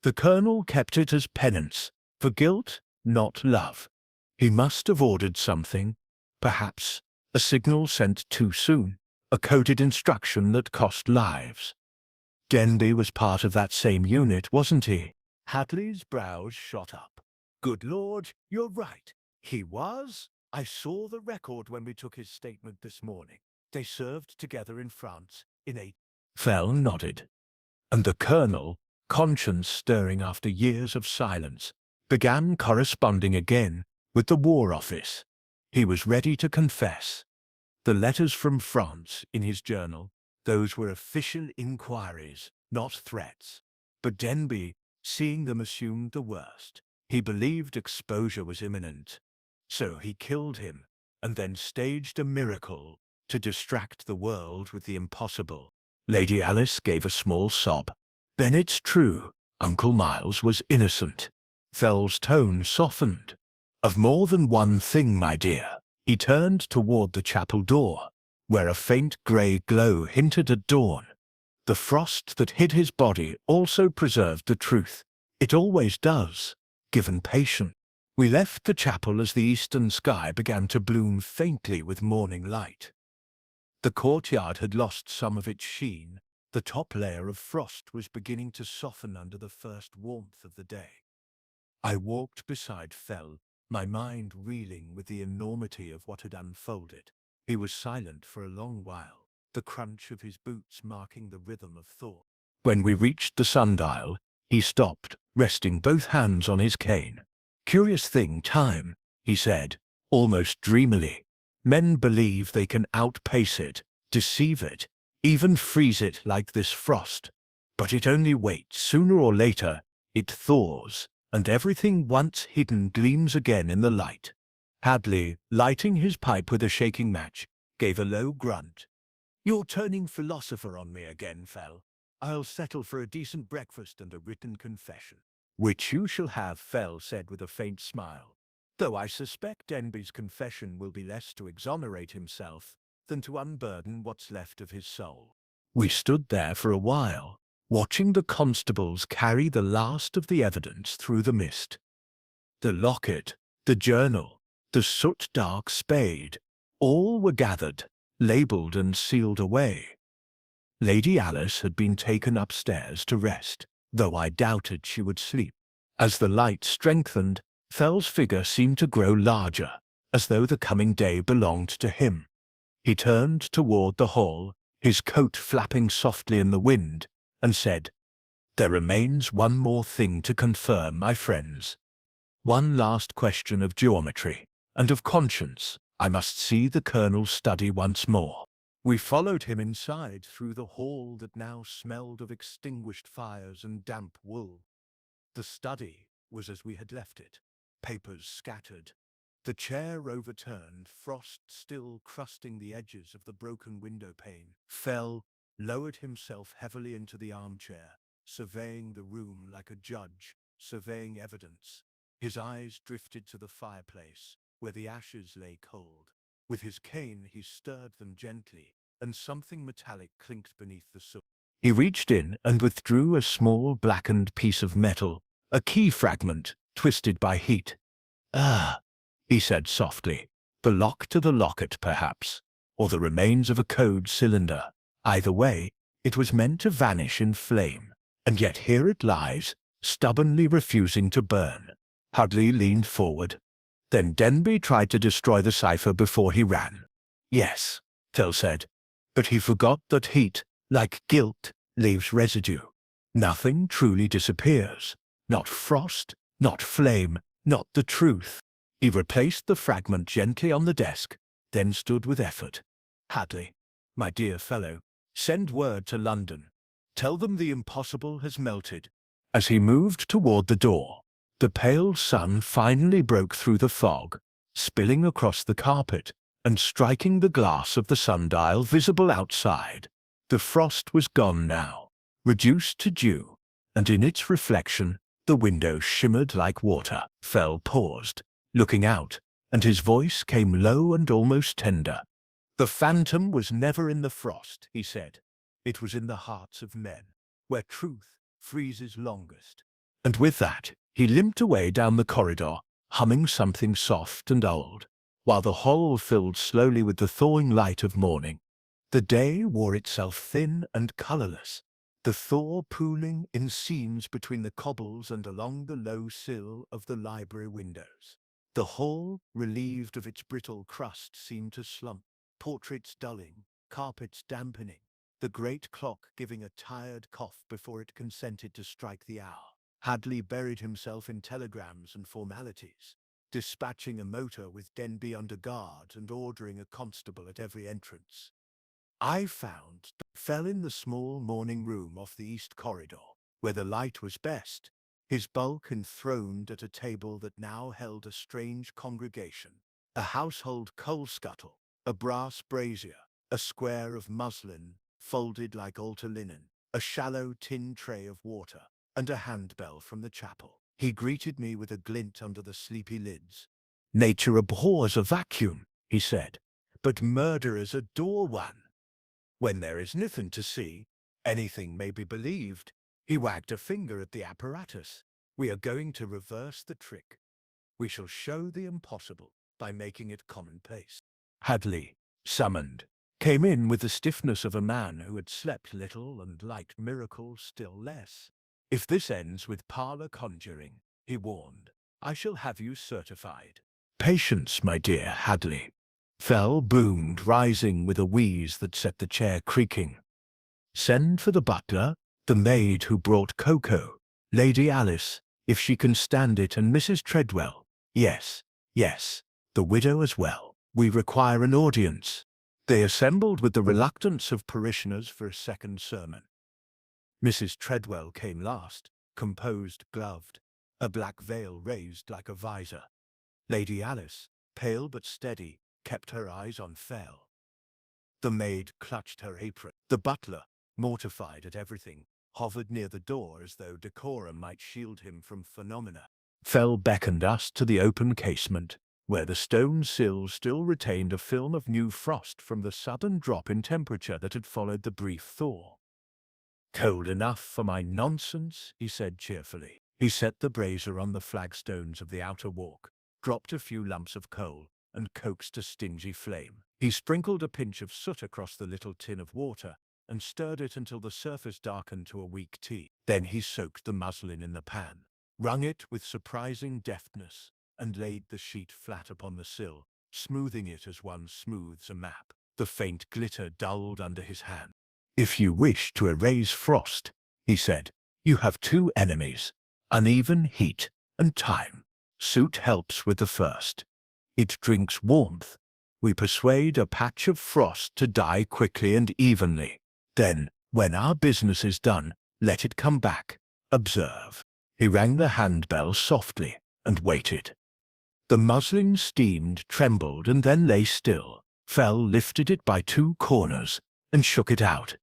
[SPEAKER 1] "The colonel kept it as penance, for guilt, not love. He must have ordered something, perhaps a signal sent too soon, a coded instruction that cost lives. Denby was part of that same unit, wasn't he?" Hadley's brows shot up. "Good Lord, you're right. He was. I saw the record when we took his statement this morning. They served together in France in a—" Fell nodded. "And the colonel, conscience stirring after years of silence, began corresponding again with the War Office. He was ready to confess. The letters from France in his journal, those were official inquiries, not threats. But Denby, seeing them, assumed the worst. He believed exposure was imminent. So he killed him, and then staged a miracle to distract the world with the impossible." Lady Alice gave a small sob. "Then it's true. Uncle Miles was innocent." Fell's tone softened. "Of more than one thing, my dear." He turned toward the chapel door, where a faint grey glow hinted at dawn. The frost that hid his body also preserved the truth. It always does, given patience. We left the chapel as the eastern sky began to bloom faintly with morning light. The courtyard had lost some of its sheen. The top layer of frost was beginning to soften under the first warmth of the day. I walked beside Fell, my mind reeling with the enormity of what had unfolded. He was silent for a long while, the crunch of his boots marking the rhythm of thought. When we reached the sundial, he stopped, resting both hands on his cane. "Curious thing, time," he said, almost dreamily. "Men believe they can outpace it, deceive it, even freeze it like this frost. But it only waits. Sooner or later, it thaws, and everything once hidden gleams again in the light." Hadley, lighting his pipe with a shaking match, gave a low grunt. "You're turning philosopher on me again, Fell. I'll settle for a decent breakfast and a written confession." "Which you shall have," Fell said with a faint smile. "Though I suspect Denby's confession will be less to exonerate himself than to unburden what's left of his soul." We stood there for a while, watching the constables carry the last of the evidence through the mist. The locket, the journal, the soot-dark spade, all were gathered, labelled and sealed away. Lady Alice had been taken upstairs to rest, though I doubted she would sleep. As the light strengthened, Fell's figure seemed to grow larger, as though the coming day belonged to him. He turned toward the hall, his coat flapping softly in the wind, and said, "There remains one more thing to confirm, my friends. One last question of geometry, and of conscience. I must see the colonel's study once more." We followed him inside through the hall that now smelled of extinguished fires and damp wool. The study was as we had left it, papers scattered, the chair overturned, frost still crusting the edges of the broken window pane. Fell lowered himself heavily into the armchair, surveying the room like a judge, surveying evidence. His eyes drifted to the fireplace, where the ashes lay cold. With his cane he stirred them gently, and something metallic clinked beneath the soot. He reached in and withdrew a small blackened piece of metal, a key fragment, twisted by heat. "Ah," he said softly, "the lock to the locket, perhaps, or the remains of a code cylinder. Either way, it was meant to vanish in flame, and yet here it lies, stubbornly refusing to burn. Hadley leaned forward. Then Denby tried to destroy the cipher before he ran. Yes, Fell said, but he forgot that heat, like guilt, leaves residue. Nothing truly disappears. Not frost, not flame, not the truth. He replaced the fragment gently on the desk, then stood with effort. Hadley, my dear fellow, send word to London. Tell them the impossible has melted. As he moved toward the door, the pale sun finally broke through the fog, spilling across the carpet and striking the glass of the sundial visible outside. The frost was gone now, reduced to dew, and in its reflection, the window shimmered like water. Fell paused, looking out, and his voice came low and almost tender. The phantom was never in the frost, he said. It was in the hearts of men, where truth freezes longest. And with that, he limped away down the corridor, humming something soft and old, while the hall filled slowly with the thawing light of morning. The day wore itself thin and colorless, the thaw pooling in seams between the cobbles and along the low sill of the library windows. The hall, relieved of its brittle crust, seemed to slump, portraits dulling, carpets dampening, the great clock giving a tired cough before it consented to strike the hour. Hadley buried himself in telegrams and formalities, dispatching a motor with Denby under guard and ordering a constable at every entrance. I Fell in the small morning room off the east corridor, where the light was best, his bulk enthroned at a table that now held a strange congregation, a household coal scuttle, a brass brazier, a square of muslin folded like altar linen, a shallow tin tray of water, and a handbell from the chapel. He greeted me with a glint under the sleepy lids. Nature abhors a vacuum, he said, but murderers adore one. When there is nothing to see, anything may be believed. He wagged a finger at the apparatus. We are going to reverse the trick. We shall show the impossible by making it commonplace. Hadley, summoned, came in with the stiffness of a man who had slept little and liked miracles still less. If this ends with parlor conjuring, he warned, I shall have you certified. Patience, my dear Hadley. Fell boomed, rising with a wheeze that set the chair creaking. Send for the butler, the maid who brought cocoa, Lady Alice, if she can stand it, and Mrs. Treadwell. Yes, yes, the widow as well. We require an audience. They assembled with the reluctance of parishioners for a second sermon. Mrs. Treadwell came last, composed, gloved, a black veil raised like a visor. Lady Alice, pale but steady, kept her eyes on Fell. The maid clutched her apron. The butler, mortified at everything, hovered near the door as though decorum might shield him from phenomena. Fell beckoned us to the open casement, where the stone sill still retained a film of new frost from the sudden drop in temperature that had followed the brief thaw. Cold enough for my nonsense, he said cheerfully. He set the brazier on the flagstones of the outer walk, dropped a few lumps of coal, and coaxed a stingy flame. He sprinkled a pinch of soot across the little tin of water and stirred it until the surface darkened to a weak tea. Then he soaked the muslin in the pan, wrung it with surprising deftness, and laid the sheet flat upon the sill, smoothing it as one smooths a map. The faint glitter dulled under his hand. If you wish to erase frost, he said, you have two enemies, uneven heat and time. Soot helps with the first. It drinks warmth. We persuade a patch of frost to die quickly and evenly. Then, when our business is done, let it come back. Observe. He rang the handbell softly and waited. The muslin steamed, trembled, and then lay still. Fell lifted it by two corners and shook it out.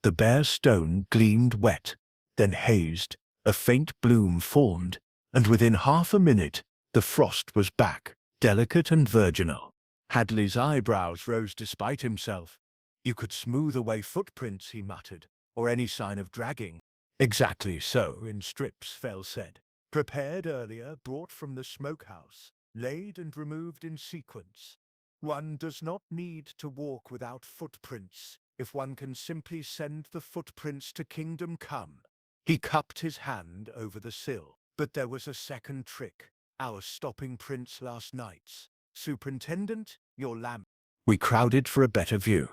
[SPEAKER 1] The bare stone gleamed wet, then hazed. A faint bloom formed, and within half a minute, the frost was back, delicate and virginal. Hadley's eyebrows rose despite himself. You could smooth away footprints, he muttered, or any sign of dragging. Exactly so, in strips, Fell said. Prepared earlier, brought from the smokehouse, laid and removed in sequence. One does not need to walk without footprints, if one can simply send the footprints to kingdom come. He cupped his hand over the sill. But there was a second trick. Our stopping prints last night's. Superintendent, your lamp. We crowded for a better view.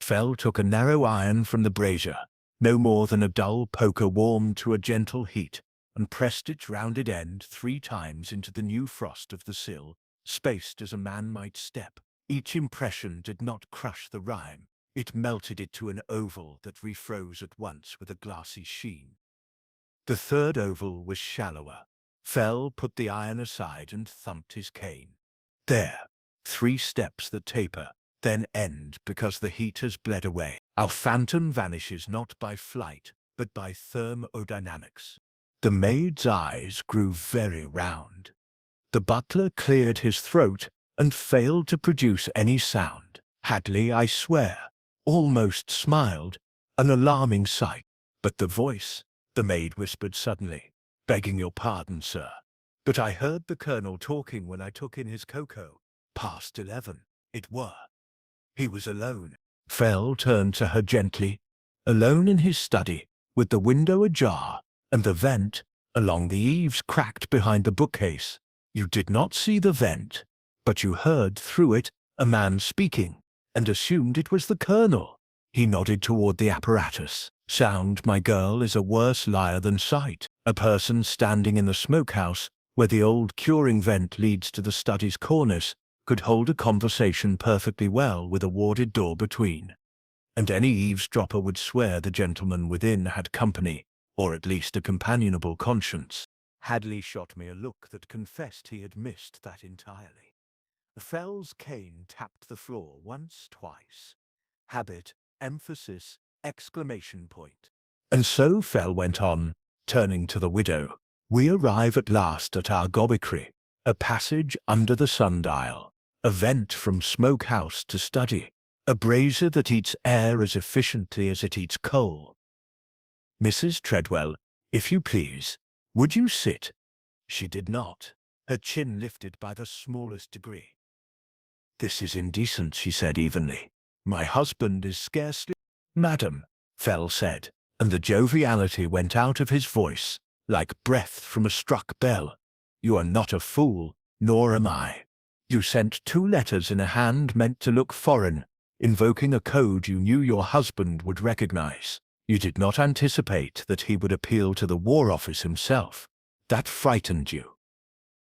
[SPEAKER 1] Fell took a narrow iron from the brazier, no more than a dull poker warmed to a gentle heat, and pressed its rounded end 3 times into the new frost of the sill, spaced as a man might step. Each impression did not crush the rime. It melted it to an oval that refroze at once with a glassy sheen. The third oval was shallower. Fell put the iron aside and thumped his cane. There, 3 steps that taper, then end because the heat has bled away. Our phantom vanishes not by flight, but by thermodynamics. The maid's eyes grew very round. The butler cleared his throat and failed to produce any sound. Hadley, I swear, almost smiled, an alarming sight. But the voice, the maid whispered suddenly, "Begging your pardon, sir, but I heard the colonel talking when I took in his cocoa. Past 11, it were. He was alone." Fell turned to her gently, alone in his study, with the window ajar, and the vent, along the eaves cracked behind the bookcase. You did not see the vent, but you heard through it a man speaking, and assumed it was the colonel. He nodded toward the apparatus. Sound, my girl, is a worse liar than sight. A person standing in the smokehouse, where the old curing vent leads to the study's cornice, could hold a conversation perfectly well with a warded door between. And any eavesdropper would swear the gentleman within had company, or at least a companionable conscience. Hadley shot me a look that confessed he had missed that entirely. Fell's cane tapped the floor once, twice. Habit, emphasis, exclamation point. And so Fell went on, turning to the widow. We arrive at last at our gobicry, a passage under the sundial, a vent from smokehouse to study, a brazier that eats air as efficiently as it eats coal. Mrs. Treadwell, if you please, would you sit? She did not, her chin lifted by the smallest degree. This is indecent, she said evenly. My husband is scarcely— Madam, Fell said, and the joviality went out of his voice, like breath from a struck bell. You are not a fool, nor am I. You sent 2 letters in a hand meant to look foreign, invoking a code you knew your husband would recognize. You did not anticipate that he would appeal to the War Office himself. That frightened you.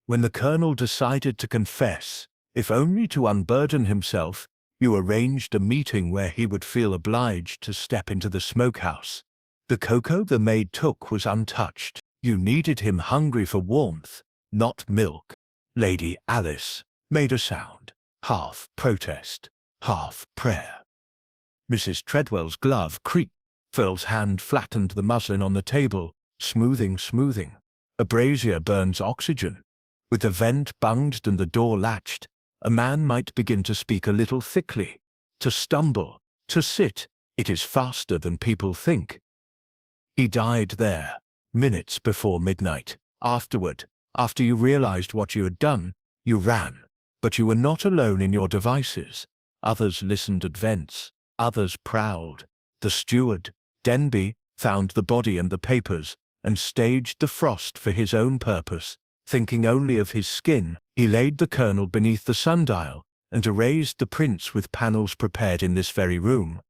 [SPEAKER 1] When the colonel decided to confess, if only to unburden himself, you arranged a meeting where he would feel obliged to step into the smokehouse. The cocoa the maid took was untouched. You needed him hungry for warmth, not milk. Lady Alice made a sound, half protest, half prayer. Mrs. Treadwell's glove creaked. Fell's hand flattened the muslin on the table, smoothing. A brazier burns oxygen. With the vent bunged and the door latched, a man might begin to speak a little thickly, to stumble, to sit. It is faster than people think. He died there, minutes before midnight. Afterward, after you realized what you had done, you ran. But you were not alone in your devices. Others listened at vents. Others prowled. The steward, Denby, found the body and the papers, and staged the frost for his own purpose. Thinking only of his skin, he laid the colonel beneath the sundial, and erased the prints with panels prepared in this very room.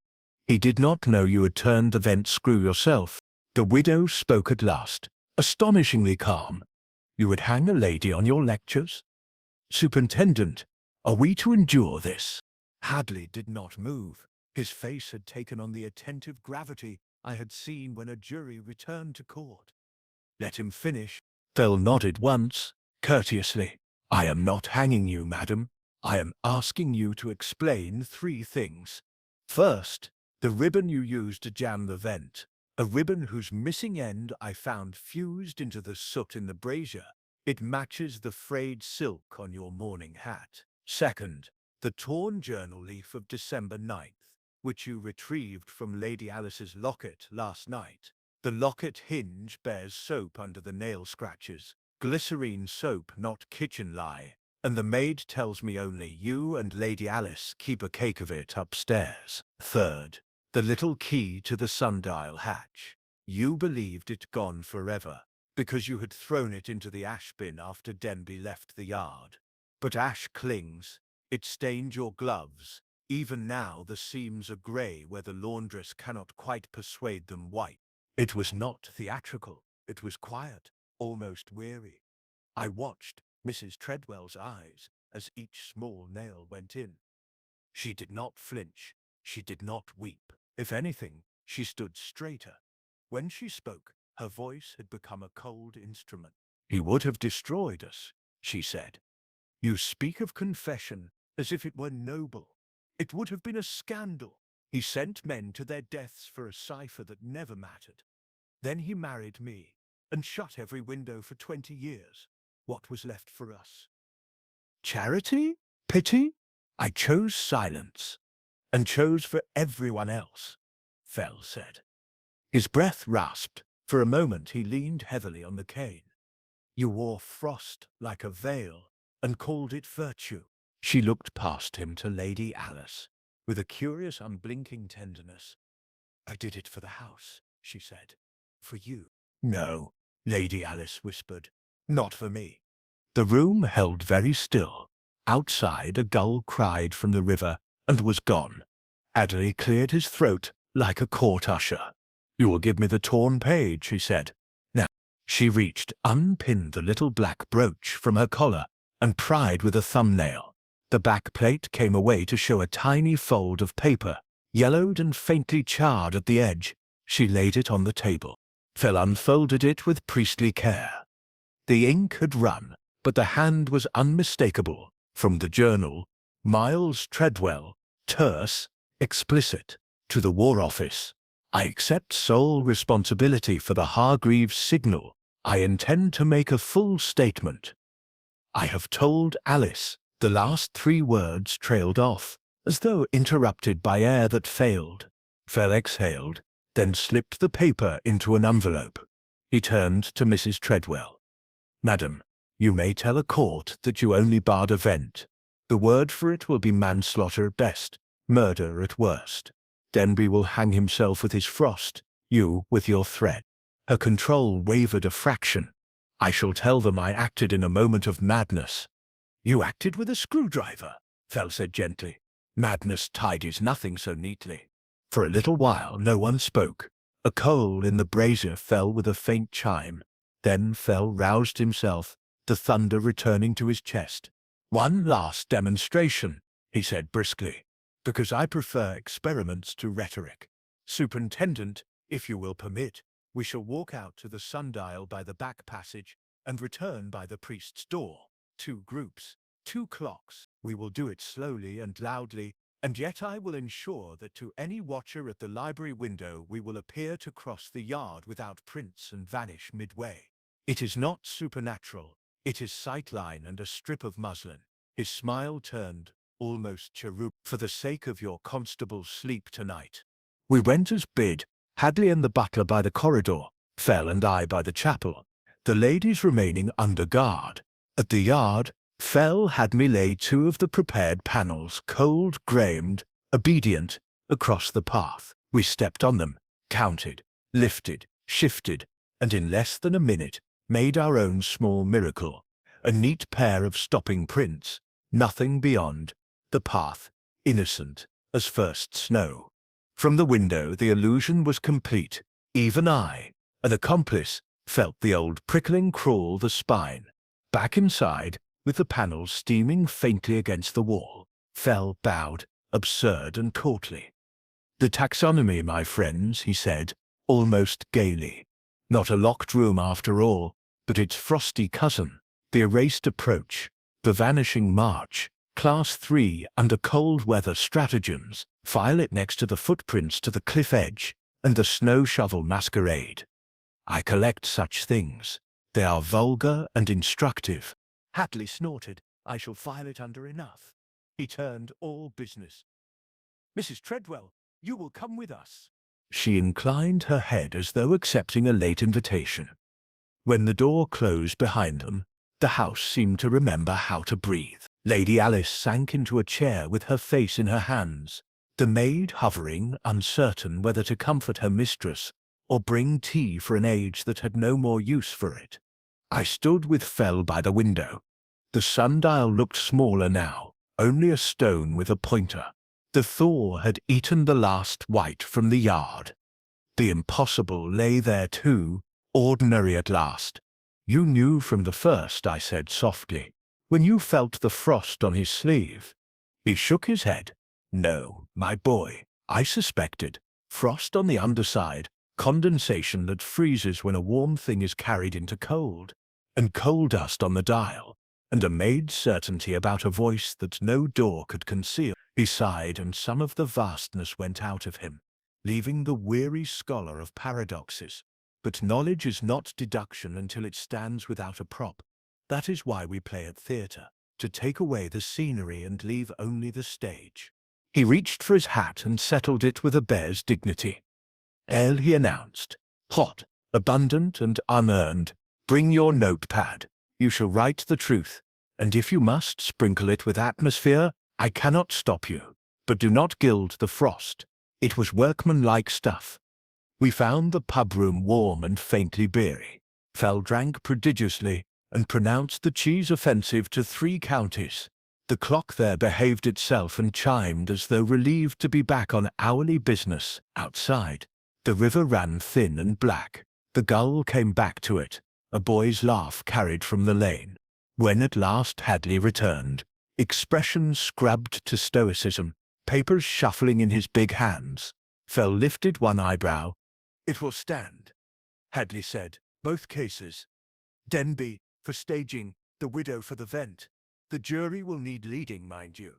[SPEAKER 1] He did not know you had turned the vent screw yourself. The widow spoke at last, astonishingly calm. You would hang a lady on your lectures? Superintendent, are we to endure this? Hadley did not move. His face had taken on the attentive gravity I had seen when a jury returned to court. Let him finish. Fell nodded once, courteously. I am not hanging you, madam. I am asking you to explain 3 things. First, the ribbon you used to jam the vent, a ribbon whose missing end I found fused into the soot in the brazier. It matches the frayed silk on your morning hat. Second, the torn journal leaf of December 9th, which you retrieved from Lady Alice's locket last night. The locket hinge bears soap under the nail scratches, glycerine soap, not kitchen lye, and the maid tells me only you and Lady Alice keep a cake of it upstairs. Third, the little key to the sundial hatch. You believed it gone forever, because you had thrown it into the ash bin after Denby left the yard. But ash clings. It stained your gloves. Even now the seams are grey where the laundress cannot quite persuade them white. It was not theatrical. It was quiet, almost weary. I watched Mrs. Treadwell's eyes as each small nail went in. She did not flinch. She did not weep. If anything, she stood straighter. When she spoke, her voice had become a cold instrument. He would have destroyed us, she said. You speak of confession as if it were noble. It would have been a scandal. He sent men to their deaths for a cipher that never mattered. Then he married me and shut every window for 20 years. What was left for us? Charity? Pity? I chose silence, and chose for everyone else, Fell said. His breath rasped. For a moment he leaned heavily on the cane. You wore frost like a veil, and called it virtue. She looked past him to Lady Alice, with a curious unblinking tenderness. I did it for the house, she said. For you. No, Lady Alice whispered. Not for me. The room held very still. Outside, a gull cried from the river and was gone. Adderley cleared his throat like a court usher. You will give me the torn page, he said. Now, she reached, unpinned the little black brooch from her collar, and pried with a thumbnail. The back plate came away to show a tiny fold of paper, yellowed and faintly charred at the edge. She laid it on the table. Fell unfolded it with priestly care. The ink had run, but the hand was unmistakable. From the journal, Miles Treadwell, terse, explicit, to the War Office. I accept sole responsibility for the Hargreaves signal. I intend to make a full statement. I have told Alice. The last 3 words trailed off, as though interrupted by air that failed. Fell exhaled, then slipped the paper into an envelope. He turned to Mrs. Treadwell. Madam, you may tell a court that you only barred a vent. The word for it will be manslaughter at best, murder at worst. Denby will hang himself with his frost, you with your threat. Her control wavered a fraction. I shall tell them I acted in a moment of madness. You acted with a screwdriver, Fell said gently. Madness tidies nothing so neatly. For a little while no one spoke. A coal in the brazier fell with a faint chime. Then Fell roused himself, the thunder returning to his chest. One last demonstration, he said briskly, because I prefer experiments to rhetoric. Superintendent, if you will permit, we shall walk out to the sundial by the back passage and return by the priest's door. 2 groups, 2 clocks. We will do it slowly and loudly, and yet I will ensure that to any watcher at the library window we will appear to cross the yard without prints and vanish midway. It is not supernatural. It is sightline and a strip of muslin. His smile turned, almost cherubic. For the sake of your constable's sleep tonight. We went as bid, Hadley and the butler by the corridor, Fell and I by the chapel, the ladies remaining under guard. At the yard, Fell had me lay 2 of the prepared panels, cold-grained, obedient, across the path. We stepped on them, counted, lifted, shifted, and in less than a minute made our own small miracle, a neat pair of stopping prints, nothing beyond, the path, innocent as first snow. From the window the illusion was complete. Even I, an accomplice, felt the old prickling crawl the spine. Back inside, with the panels steaming faintly against the wall, Fell bowed, absurd and courtly. The taxonomy, my friends, he said, almost gaily. Not a locked room after all, but its frosty cousin, the erased approach, the vanishing march, class 3 under cold weather stratagems, file it next to the footprints to the cliff edge, and the snow shovel masquerade. I collect such things. They are vulgar and instructive. Hadley snorted. I shall file it under enough. He turned all business. Mrs. Treadwell, you will come with us. She inclined her head as though accepting a late invitation. When the door closed behind them, the house seemed to remember how to breathe. Lady Alice sank into a chair with her face in her hands, the maid hovering, uncertain whether to comfort her mistress or bring tea for an age that had no more use for it. I stood with Fell by the window. The sundial looked smaller now, only a stone with a pointer. The thaw had eaten the last white from the yard. The impossible lay there too, ordinary at last. You knew from the first, I said softly, when you felt the frost on his sleeve. He shook his head. No, my boy, I suspected. Frost on the underside, condensation that freezes when a warm thing is carried into cold, and coal dust on the dial, and a maid's certainty about a voice that no door could conceal. He sighed, and some of the vastness went out of him, leaving the weary scholar of paradoxes. But knowledge is not deduction until it stands without a prop. That is why we play at theatre, to take away the scenery and leave only the stage. He reached for his hat and settled it with a bear's dignity. Ale, he announced, hot, abundant, and unearned. Bring your notepad. You shall write the truth, and if you must sprinkle it with atmosphere, I cannot stop you. But do not gild the frost. It was workmanlike stuff. We found the pub room warm and faintly beery. Fell drank prodigiously, and pronounced the cheese offensive to 3 counties. The clock there behaved itself and chimed as though relieved to be back on hourly business outside. The river ran thin and black. The gull came back to it. A boy's laugh carried from the lane. When at last Hadley returned, expression scrubbed to stoicism, papers shuffling in his big hands, Fell lifted one eyebrow. It will stand, Hadley said. Both cases. Denby for staging, the widow for the vent. The jury will need leading, mind you.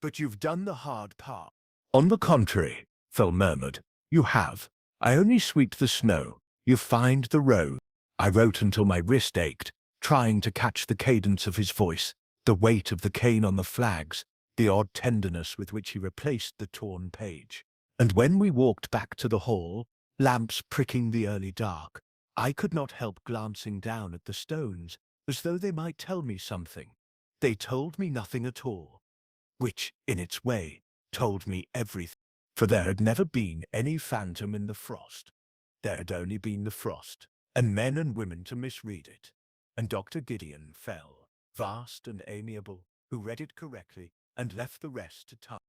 [SPEAKER 1] But you've done the hard part. On the contrary, Fell murmured. You have. I only sweep the snow. You find the road. I wrote until my wrist ached, trying to catch the cadence of his voice, the weight of the cane on the flags, the odd tenderness with which he replaced the torn page. And when we walked back to the hall, lamps pricking the early dark, I could not help glancing down at the stones, as though they might tell me something. They told me nothing at all, which, in its way, told me everything. For there had never been any phantom in the frost. There had only been the frost, and men and women to misread it. And Dr. Gideon Fell, vast and amiable, who read it correctly and left the rest to time.